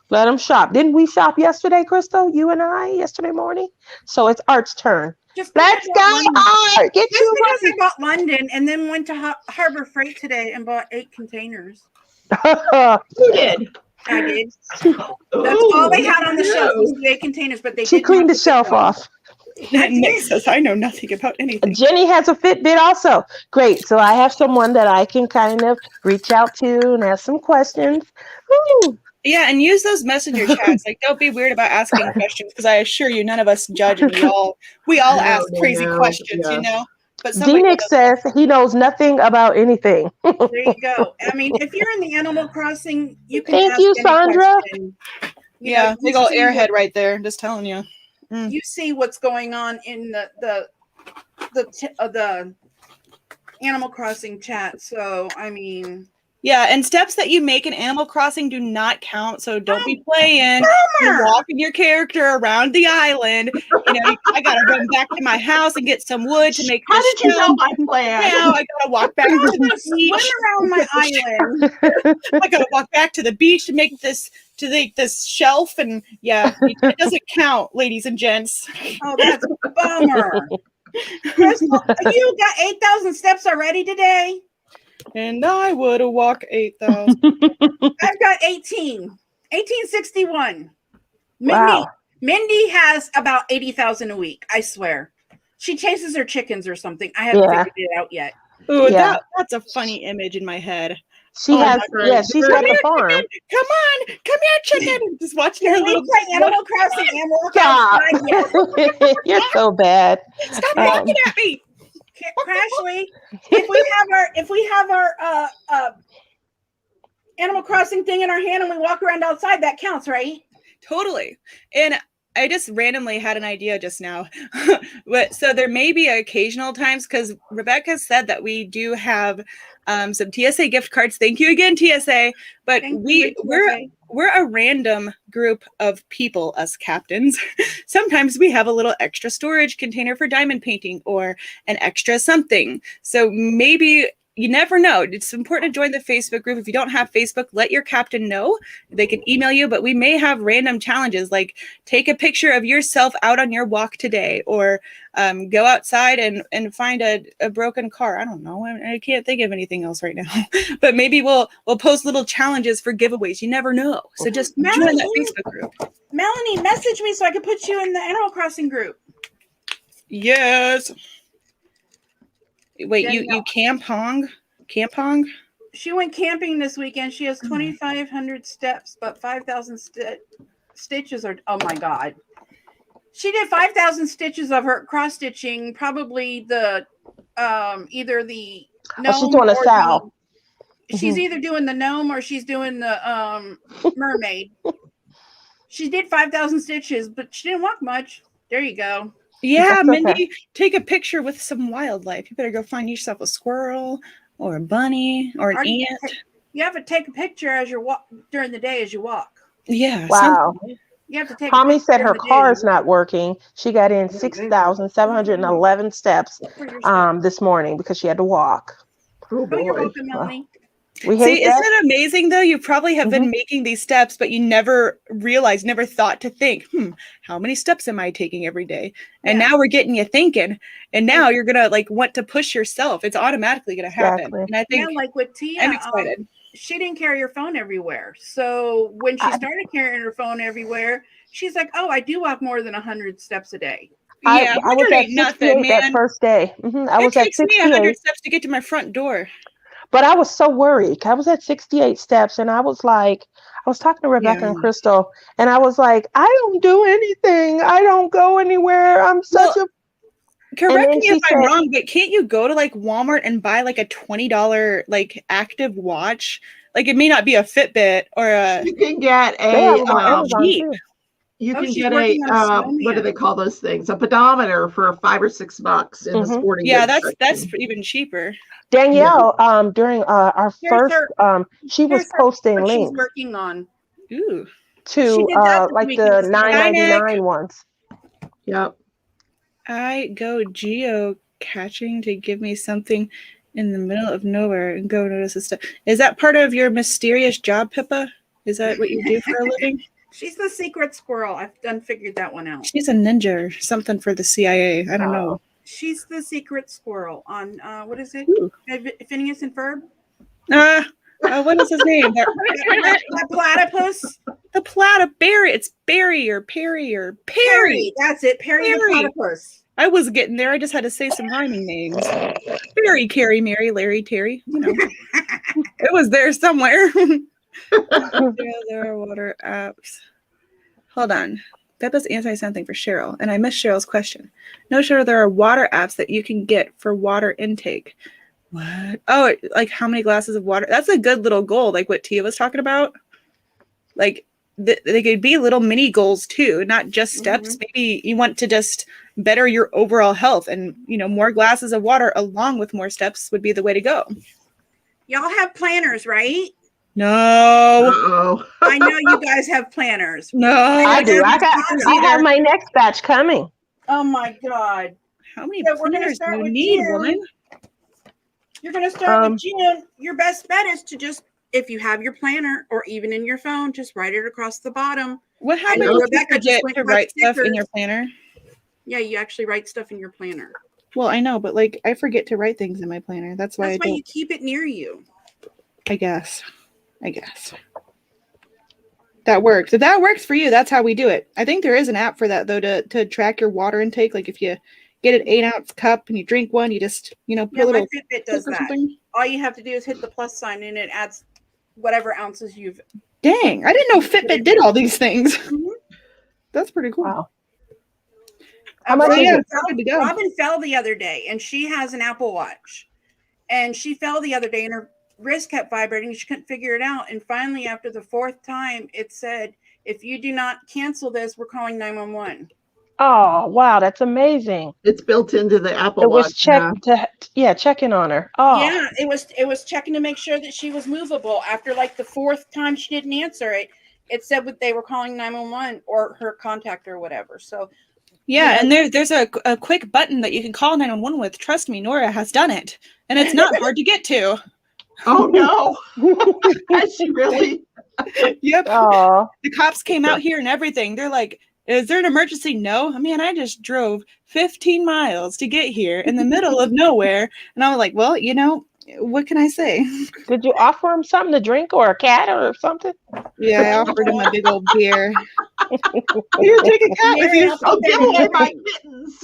Let them shop. Didn't we shop yesterday, Crystal? You and I yesterday morning. So it's Art's turn. Let's go, Art. Get just because I bought London and then went to Harbor Freight today and bought 8 containers. Who did? I did. That's all they had on the shelf was 8 containers, but she cleaned the shelf off. Nick says, I know nothing about anything. Jenny has a Fitbit also. Great. So I have someone that I can kind of reach out to and ask some questions. Woo. Yeah, and use those messenger chats. Don't be weird about asking questions, because I assure you, none of us judge, and we all ask crazy questions, But D-Nick says he knows nothing about anything. There you go. I mean, if you're in the Animal Crossing, you can Thank ask you, any Sandra. question. Yeah, big old airhead right there. Just telling you. You see what's going on in the Animal Crossing chat. So, I mean, yeah, and steps that you make in Animal Crossing do not count. So don't be playing. You're walking your character around the island. I gotta run back to my house and get some wood to make. How did you know my plan? Now I gotta walk back to the beach. Swim around my island. I gotta walk back to the beach to make this shelf, and it doesn't count, ladies and gents. Oh, that's a bummer. Crystal, you got 8,000 steps already today? And I would have walked 8,000. I've got 1861. Wow. Mindy has about 80,000 a week, I swear. She chases her chickens or something. I haven't figured it out yet. Ooh, that's a funny image in my head. She has, she's got the farm. Chicken. Come here, chicken. Just watching her little play Animal Crossing and walk outside. You're so bad. Stop looking at me. Crashley, if we have our Animal Crossing thing in our hand and we walk around outside, that counts, right? Totally. And I just randomly had an idea just now. So there may be occasional times, because Rebecca said that we do have some TSA gift cards. Thank you again, TSA. But we're a random group of people, us captains. Sometimes we have a little extra storage container for diamond painting or an extra something. So maybe, you never know. It's important to join the Facebook group. If you don't have Facebook, let your captain know. They can email you, but we may have random challenges, like take a picture of yourself out on your walk today, or go outside and find a broken car. I don't know. I can't think of anything else right now. But maybe we'll post little challenges for giveaways. You never know. So just join that Facebook group. Melanie, message me so I can put you in the Animal Crossing group. Yes. Wait, you campong? She went camping this weekend. She has 2,500 steps, but 5,000 stitches are. Oh my God! She did 5,000 stitches of her cross stitching. Probably the either the she's doing a sow. she's either doing the gnome or she's doing the mermaid. She did 5,000 stitches, but she didn't walk much. There you go. Yeah, That's okay. Mindy, take a picture with some wildlife. You better go find yourself a squirrel or a bunny or an Or ant. you have to take a picture as you're during the day as you walk. Yeah. Wow. something. You have to take. Tommy a picture said during her the day car as is you walk. not working. She got in 6,711 steps For your stuff. this morning because she had to walk. Oh Oh, you're boy. welcome, Melanie. We See, hate that. isn't it amazing though? You probably have been making these steps, but you never realized, never thought to think, how many steps am I taking every day? And Yeah. now we're getting you thinking. And now you're gonna like want to push yourself. It's automatically gonna happen. Exactly. And I think Yeah, like with Tia, I'm excited. she didn't carry her phone everywhere. So when she started carrying her phone everywhere, she's like, "Oh, I do walk more than 100 steps a day." Yeah, I was 100 at ain't 68 nothing, that man. first day. I was It at takes me 100 68, steps to get to my front door. but I was so worried. I was at 68 steps, and I was talking to Rebecca and Crystal, and I was like, I don't do anything. I don't go anywhere. I'm such a. Correct then me she if I'm said- wrong, but can't you go to like Walmart and buy like a $20 like active watch? Like it may not be a Fitbit or a You can get They have a them on Amazon Jeep. too. you Oh, can she's get working on a what do snowman. they call those things? A pedometer for $5 or $6 in the sporting Yeah, goods that's section. even cheaper. Danielle, during our Here's first, her- she was Here's her- posting what she's links working on. Ooh. to She did that this like week the in the store. $9.99 ones. Yep. I go geocaching to give me something in the middle of nowhere and go notice the stuff. Is that part of your mysterious job, Pippa? Is that what you do for a living? She's the secret squirrel. I've done figured that one out. She's a ninja or something for the CIA. I don't know. She's the secret squirrel on what is it? Ooh. Phineas and Ferb? What is his name? That platypus? The platyberry. It's Barry or Perry or Perry. That's it. Perry the Perry. platypus. I was getting there. I just had to say some rhyming names. Barry, Carrie, Mary, Larry, Terry. You know, it was there somewhere. There are water apps. Hold on. Peppa's answering something for Cheryl, and I missed Cheryl's question. No, Cheryl, there are water apps that you can get for water intake. What? Oh, like how many glasses of water? That's a good little goal, like what Tia was talking about. Like they could be little mini goals too, not just steps. Maybe you want to just better your overall health, and more glasses of water along with more steps would be the way to go. Y'all have planners, right? No. Uh-oh. I know you guys have planners. No. I do. I have my next batch coming. Oh my God. How many So we're gonna planners do start you with need, June. woman? You're going to start with June. Your best bet is to just, if you have your planner or even in your phone, just write it across the bottom. What happens know if you Rebecca just forget went to and got write stuff in stickers. your planner? Yeah, you actually write stuff in your planner. Well, I know, but like I forget to write things in my planner. That's why That's why you keep it near you. I guess. That works. If that works for you, that's how we do it. I think there is an app for that though to track your water intake. Like if you get an 8-ounce cup and you drink one, you just put a My little Fitbit does or that. something. All you have to do is hit the plus sign and it adds whatever ounces you've. Dang, I didn't know Fitbit did all these things. That's pretty cool. Wow. How much Robin, is it? Good to go. Robin fell the other day, and she has an Apple Watch, and she fell the other day, and her wrist kept vibrating. She couldn't figure it out, and finally, after the 4th time, it said, "If you do not cancel this, we're calling 911." Oh, wow, that's amazing. It's built into the Apple It was Watch now. checking on her. Oh, Yeah, it was checking to make sure that she was movable. After like the 4th time she didn't answer it, it said that they were calling 911 or her contact or whatever. So Yeah, and there's a quick button that you can call 911 with. Trust me, Nora has done it, and it's not hard to get to. Oh no. Has she really? Yep. oh, The cops came out here and everything. They're like, "Is there an emergency?" No. Man, I just drove 15 miles to get here in the middle of nowhere, and I was like, "Well, what can I say?" did you offer him something to drink or a cat or something? Yeah, I offered him a big old beer. Here, take a cat with you. I'll give away my kittens.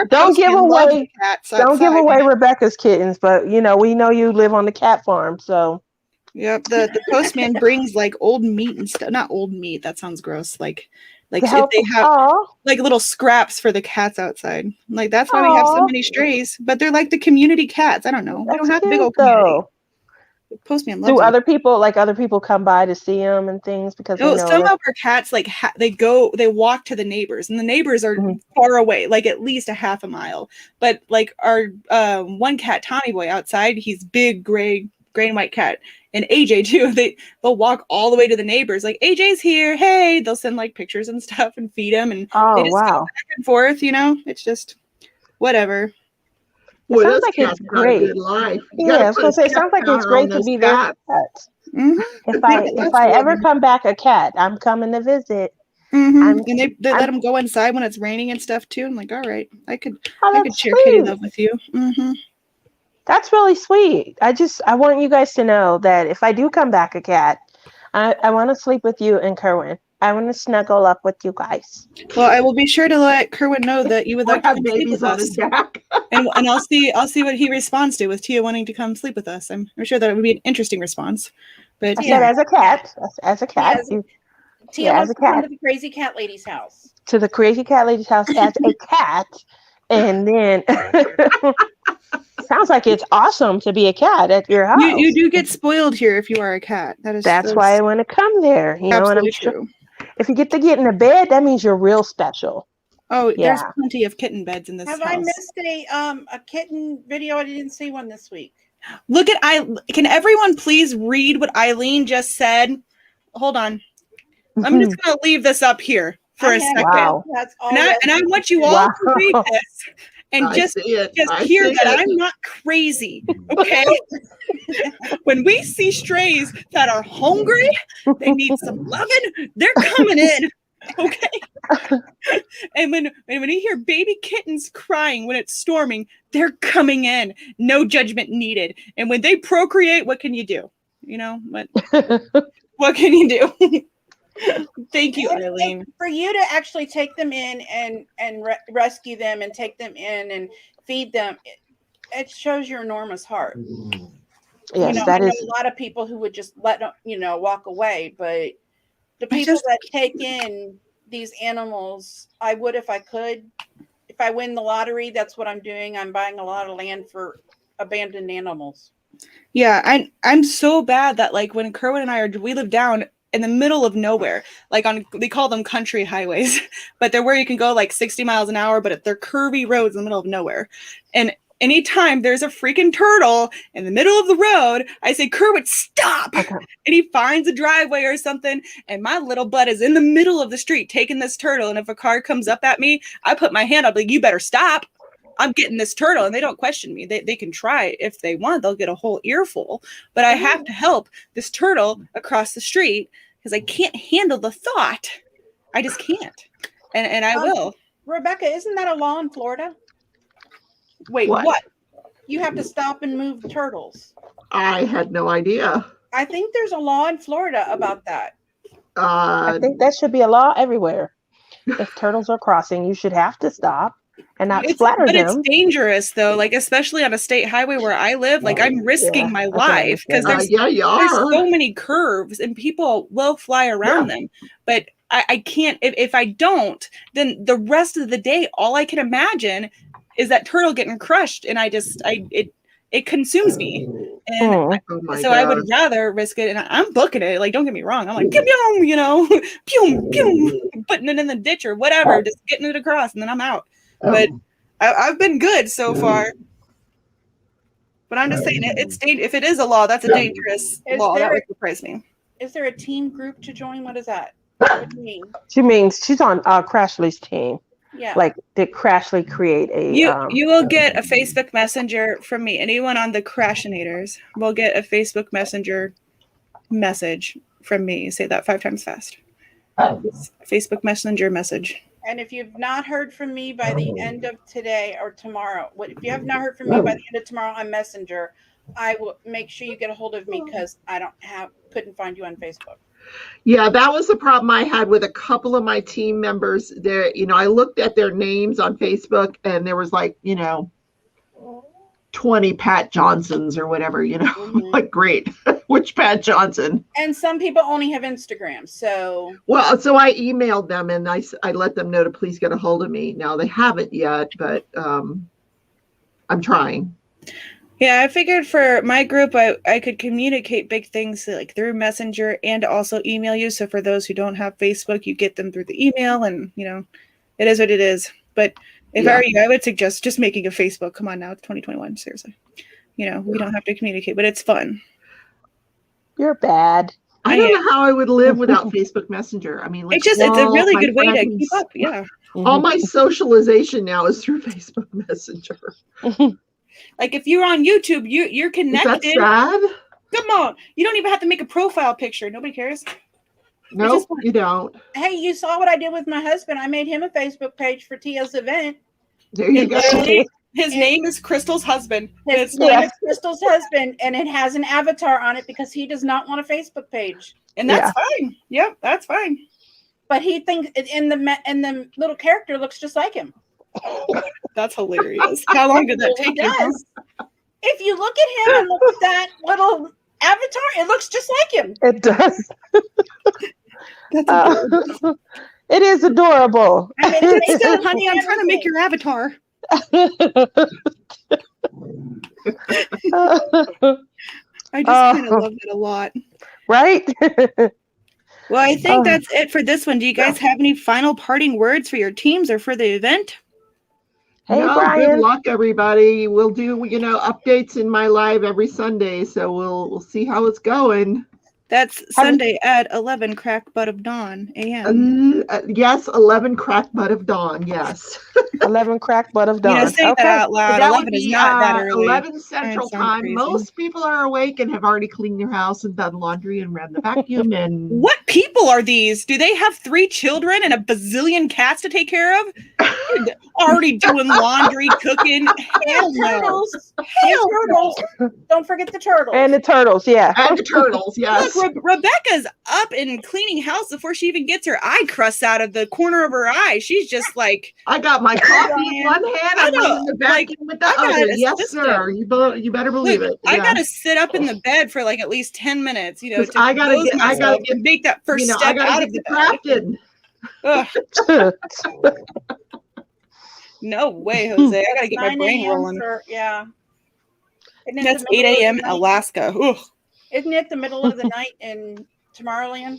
Don't give postman loves away. cats Don't give outside. away Rebecca's kittens, but we know you live on the cat farm, so. Yep, the postman brings like old meat and stuff. Not old meat. That sounds gross. Like To if help, they have aw, like little scraps for the cats outside. Like that's why we have so Aw. many strays. But they're like the community cats. I don't know. We don't that's have big cute old community. though. Postman loves Do me. other people come by to see them and things because they No, know some that- of our cats like they walk to the neighbors, and the neighbors are Mhm. far away, like at least a half a mile. But like our one cat, Tommy Boy, outside, he's big gray and white cat, and AJ too. They'll walk all the way to the neighbors, like AJ's here, hey. They'll send like pictures and stuff and feed him, and they Oh just go wow. back and forth. It's just whatever. Boy, sounds those like it's cats got a great. good life. You Yeah, gotta I was put gonna a say it step sounds like it's counter great on to those be their cats. pets. Mhm. If That's I really ever good. come back a cat, I'm coming to visit. And they let I'm- them go inside when it's raining and stuff too. I'm like, all right, I could that's share kitty sweet. love with you. That's really sweet. I want you guys to know that if I do come back a cat, I want to sleep with you and Kerwin. I want to snuggle up with you guys. Well, I will be sure to let Kerwin know that you would Or like to have come sleep babies with on his us, back. and I'll see what he responds to with Tia wanting to come sleep with us. I'm sure that would be an interesting response. But I yeah, said as a cat, as a cat, Tia as wants a to come cat. to the crazy cat lady's house. To the crazy cat lady's house as a cat, and then sounds like it's awesome to be a cat at your house. you do get spoiled here if you are a cat. That's why I want to come there. You know, and I'm absolutely sure true. if you get to get in a bed, that means you're real special. Oh, there's Yeah. plenty of kitten beds in this Have house. I missed a kitten video? I didn't see one this week. Look at Can everyone please read what Eileen just said? Hold on. I'm just gonna leave this up here for a second. Wow. That's all. And I want you all Wow. to read this and I just see it. I hear see that it. I'm not crazy. Okay. When we see strays that are hungry, they need some loving, they're coming in. Okay. And when you hear baby kittens crying when it's storming, they're coming in. No judgment needed. And when they procreate, what can you do? What can you do? Thank you, Eileen. For you to actually take them in and rescue them and take them in and feed them, it shows your enormous heart. Yes, I know a lot of people who would just let them, walk away, but the people that take in these animals, I would if I could. If I win the lottery, that's what I'm doing. I'm buying a lot of land for abandoned animals. Yeah, I'm so bad that like when Kerwin and we live down in the middle of nowhere, like they call them country highways, but they're where you can go like 60 miles an hour, but they're curvy roads in the middle of nowhere. And anytime there's a freaking turtle in the middle of the road, I say, Kerwin, stop. Okay. And he finds a driveway or something, and my little butt is in the middle of the street taking this turtle. And if a car comes up at me, I put my hand up like, you better stop. I'm getting this turtle. And they don't question me. They can try if they want. They'll get a whole earful. But I have to help this turtle across the street because I can't handle the thought. I just can't. And I will. Rebecca, isn't that a law in Florida? Wait, what? You have to stop and move turtles. I had no idea. I think there's a law in Florida about that. I think that should be a law everywhere. If turtles are crossing, you should have to stop and not splatter them. But it's dangerous though, like especially on a state highway where I live, like I'm risking my life because there's so many curves and people will fly around them. But I can't, if I don't, then the rest of the day, all I can imagine is that turtle getting crushed, and it consumes me, and so I would rather risk it. And I'm booking it. Like, don't get me wrong. I'm like, pew, pew, pew, putting it in the ditch or whatever, just getting it across, and then I'm out. But I've been good so far. But I'm just saying, if it is a law, that's a dangerous law. That would surprise me. Is there a team group to join? What is that? What do you mean? She means she's on Crashley's team. Yeah. Like, did Crashley create a... You will get a Facebook Messenger from me. Anyone on the Crashinators will get a Facebook Messenger message from me. Say that 5 times fast. Facebook Messenger message. And if you've not heard from me by the end of today or tomorrow, if you have not heard from me by the end of tomorrow on Messenger, I will make sure you get a hold of me because I couldn't find you on Facebook. Yeah, that was the problem I had with a couple of my team members. There, I looked at their names on Facebook, and there was 20 Pat Johnsons or whatever. Like, great, which Pat Johnson? And some people only have Instagram, so. Well, so I emailed them and I let them know to please get a hold of me. Now they haven't yet, but I'm trying. Yeah, I figured for my group, I could communicate big things like through Messenger and also email you. So for those who don't have Facebook, you get them through the email, and it is what it is. But if I were you, I would suggest just making a Facebook. Come on now, it's 2021. Seriously, we don't have to communicate, but it's fun. You're bad. I don't know how I would live without Facebook Messenger. I mean, it's a really good way to keep up. Yeah. All my socialization now is through Facebook Messenger. Like if you're on YouTube, you're connected. Is that sad? Come on. You don't even have to make a profile picture. Nobody cares. No, you don't. Hey, you saw what I did with my husband. I made him a Facebook page for Tia's event. There you go. His name is Crystal's husband. His name is Crystal's husband, and it has an avatar on it because he does not want a Facebook page. And that's fine. Yep, that's fine. But he thinks in the little character looks just like him. That's hilarious. How long did that take you? If you look at him and look at that little avatar, it looks just like him. It does. That's adorable. It is adorable. I mean, Still, honey, I'm trying to make your avatar. I just kind of love it a lot. Right? Well, I think that's it for this one. Do you guys have any final parting words for your teams or for the event? Hey, no, Brian. Good luck, everybody. We'll do, updates in my live every Sunday, so we'll see how it's going. That's Sunday at 11 crack butt of dawn a.m. Yes, 11 crack butt of dawn. Yes. 11 crack butt of dawn. Say that out loud. That 11 would is be not that early. 11 Central Time. Crazy. Most people are awake and have already cleaned their house and done laundry and ran the vacuum. And what people are these? Do they have 3 children and a bazillion cats to take care of? Already doing laundry, cooking. Hell no. Turtles. Hell turtles. Don't forget the turtles. And the turtles, yeah. And the turtles, yes. Look, Rebecca's up and cleaning house before she even gets her eye crust out of the corner of her eye. She's just like, I got my coffee in one hand. I'm in the vacuum with the other. Yes, sir. You better believe it. I gotta sit up in the bed for like at least 10 minutes, to I gotta get make that first step out of the bed. No way, Jose. I gotta get my brain rolling. That's 8 a.m. Alaska. Ugh. Isn't it the middle of the night in Tomorrowland?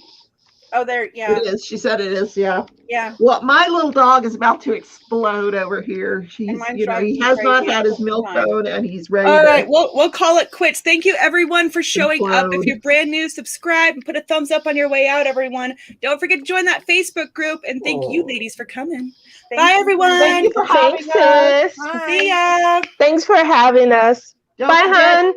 Oh, there, yeah. It is. She said it is, yeah. Yeah. Well, my little dog is about to explode over here. He has not had his milk bone, and he's ready. All right, we'll call it quits. Thank you, everyone, for showing up. If you're brand new, subscribe and put a thumbs up on your way out, everyone. Don't forget to join that Facebook group, and thank you, ladies, for coming. Bye, everyone. Thank you for having us. See ya. Thanks for having us. Bye, hon.